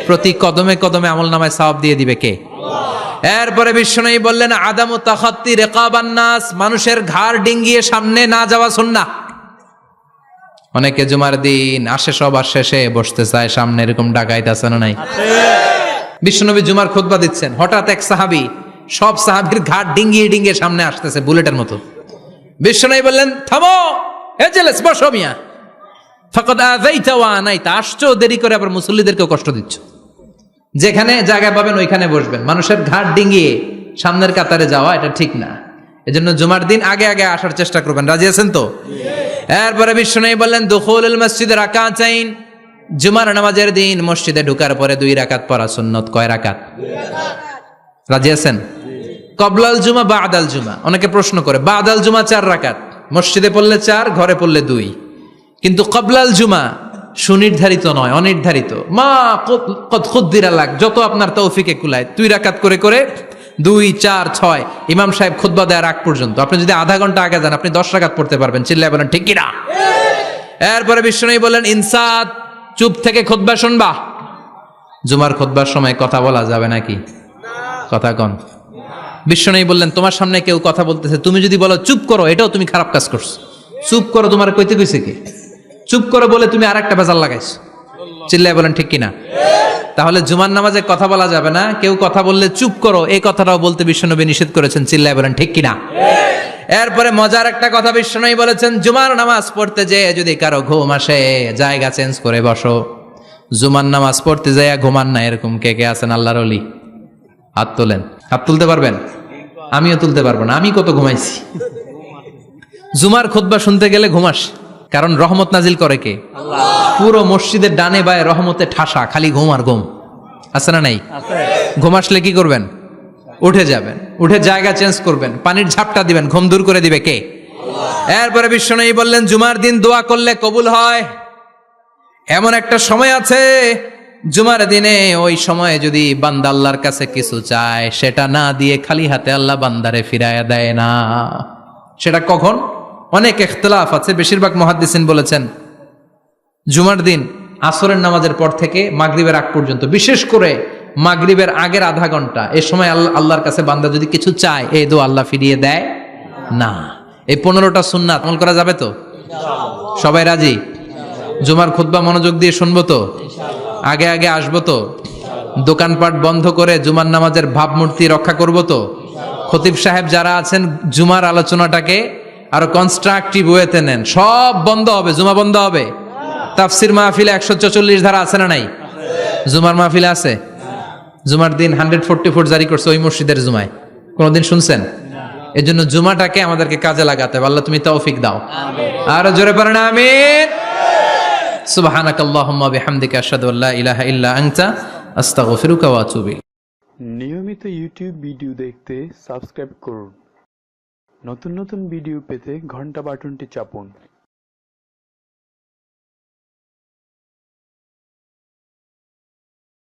প্রতি কদমে কদমে আমলনামায় সওয়াব দিয়ে দিবে কে? এরপরে বিশ্বনবী বললেন আদামু তাখাত্তি রিকাবান নাস, মানুষের ঘাড় ডিঙ্গিয়ে সামনে না যাওয়া সুন্নাহ। অনেকে জুমার দিন আসে সবার শেষে বসতে চায় সামনে, এরকম ডাকাইত আছে না নাই? বিশ্বনবী জুমার খুতবা দিচ্ছেন, হঠাৎ এক সাহাবী সব সাহাবীর ঘাড় ডিঙ্গিয়ে ডিঙ্গিয়ে সামনে আসতেছে বুলেটের মতো। বিশ্বনবী বললেন থামো, এজেলেস বসো মিয়া, ফাকাদ আযাইতা ওয়া আনাইতা, আসছো দেরি করে আবার মুসল্লিদেরকেও কষ্ট দিচ্ছ। যেখানে জায়গা পাবেন ওইখানে বসবেন, মানুষের ঘাড় ডিঙ্গিয়ে সামনের কাতারে যাওয়া এটা ঠিক না। এজন্য জুমার দিন আগে আগে আসার চেষ্টা করবেন। রাজি আছেন তো? এরপরে বিশ্বনবী বললেন দুখুলুল মসজিদে রাকাতাইন, জুমার নামাজের দিন মসজিদে ঢোকার পরে 2 রাকাত পড়া সুন্নত। কয় রাকাত? রাজি আছেন? কবলাল জুমা বাদাল জুমা। অনেকে প্রশ্ন করে বাদাল জুমা 4 রাকাত, মসজিদে পড়লে 4, ঘরে পড়লে 2, কিন্তু কবলাল জুমা সুনির্ধারিত নয়, অনির্ধারিত। মা কদ খুদ্দিরা লাগ, যত আপনার তৌফিকে কুলায় 2 রাকাত করে করে 2, 4, 6 ইমাম সাহেব খুতবা দেওয়ার আগ পর্যন্ত আপনি যদি আধা ঘন্টা আগে যান আপনি 10 রাকাত পড়তে পারবেন। চিল্লায় বলেন ঠিক কিনা? এরপরে বিশ্বনবী বললেন ইনসাত, চুপ থেকে খুতবা শুনবা। জুমার খুতবার সময় কথা বলা যাবে নাকি? কথা কন। বিশ্বনবী বললেন তোমার সামনে কেউ কথা বলতেছে, তুমি যদি বলো চুপ করো, এটাও তুমি খারাপ কাজ করছো। চুপ করো তোমার কইতে কইছে কি? চুপ করো বলে তুমি আরেকটা ভেজাল লাগাইছো। চিল্লায় বলেন ঠিক কিনা? তাহলে জুমার নামাজে কথা বলা যাবে না, কেউ কথা বললে চুপ করো এই কথাটাও বলতে বিশ্বনবী নিষেধ করেছেন। চিল্লায় বলেন ঠিক কিনা? এরপরে মজার একটা কথা বিশ্বনবী বলেছেন, জুমার নামাজ পড়তে যেয়ে যদি কারো ঘুম আসে জায়গা চেঞ্জ করে বসো। জুমার নামাজ পড়তে যেয়ে ঘুমান না, এরকম কে কে আছেন আল্লাহর ওলি? হাত তোলেন। হাত তুলতে পারবেন? আমিও তুলতে পারবো না, আমি কত ঘুমাইছি। জুমার খুতবা শুনতে গেলে ঘুমাস, কারণ রহমত নাজিল করে কে? পুরো মসজিদের ডানে বায়ে রহমতে ঠাসা, খালি ঘুম আর ঘুম। আছে না নাই? ঘুম আসলে কি করবেন? উঠে যাবেন, উঠে জায়গা চেঞ্জ করবেন, পানির ঝাপটা দিবেন, ঘুম দূর করে দিবে কে? এরপরে বিশ্বনবী বললেন জুমার দিন দোয়া করলে কবুল হয়। এমন একটা সময় আছে জুমার দিনে, ওই সময়ে যদি বান্দা আল্লাহর কাছে কিছু চায় সেটা না দিয়ে খালি হাতে আল্লাহ বান্দারে ফিরায়া দেয় না। সেটা কখন? অনেক ইখতিলাফ আছে, বেশিরভাগ মুহাদ্দিসিন বলেছেন জুমার দিন আসরের নামাজের পর থেকে মাগরিবের আগ পর্যন্ত, বিশেষ করে মাগরিবের আগের আধা ঘন্টা, এই সময় আল্লাহর কাছে বান্দা যদি কিছু চায় এই দোয়া আল্লাহ ফিরিয়ে দেয় না। এই 15টা সুন্নাত আমল করা যাবে তো? সবাই রাজি? জুমার খুতবা মনোযোগ দিয়ে শুনবো তো? আগে আগে আসবো তো? দোকানপাট বন্ধ করে জুমার নামাজের ভাবমূর্তি রক্ষা করবো তো? খতিব সাহেব যারা আছেন জুমার আলোচনাটাকে আরো কনস্ট্রাকটিভ ওয়েতে নেন, সব বন্ধ হবে, জুমা বন্ধ হবে। তাফসির মাহফিলে 144 ধারা আছে না নাই? জুমার মাহফিলে আছে? জুমার দিন 144 জারি করছে ওই মসজিদের জুমায়, কোনদিন শুনছেন? এর জন্য জুমাটাকে আমাদেরকে কাজে লাগাতে হবে। আল্লাহ তুমি তৌফিক দাও। আর জোরে পড়েন আমিন। সুবহানাকাল্লাহুম্মা বিহামদিকা আশহাদু আল্লা ইলাহা ইল্লা আনতা আস্তাগফিরুকা ওয়া আতুবু ইলাইক। নিয়মিত ইউটিউব ভিডিও দেখতে সাবস্ক্রাইব করুন। নতুন নতুন ভিডিও পেতে ঘন্টা বাটনটি চাপুন।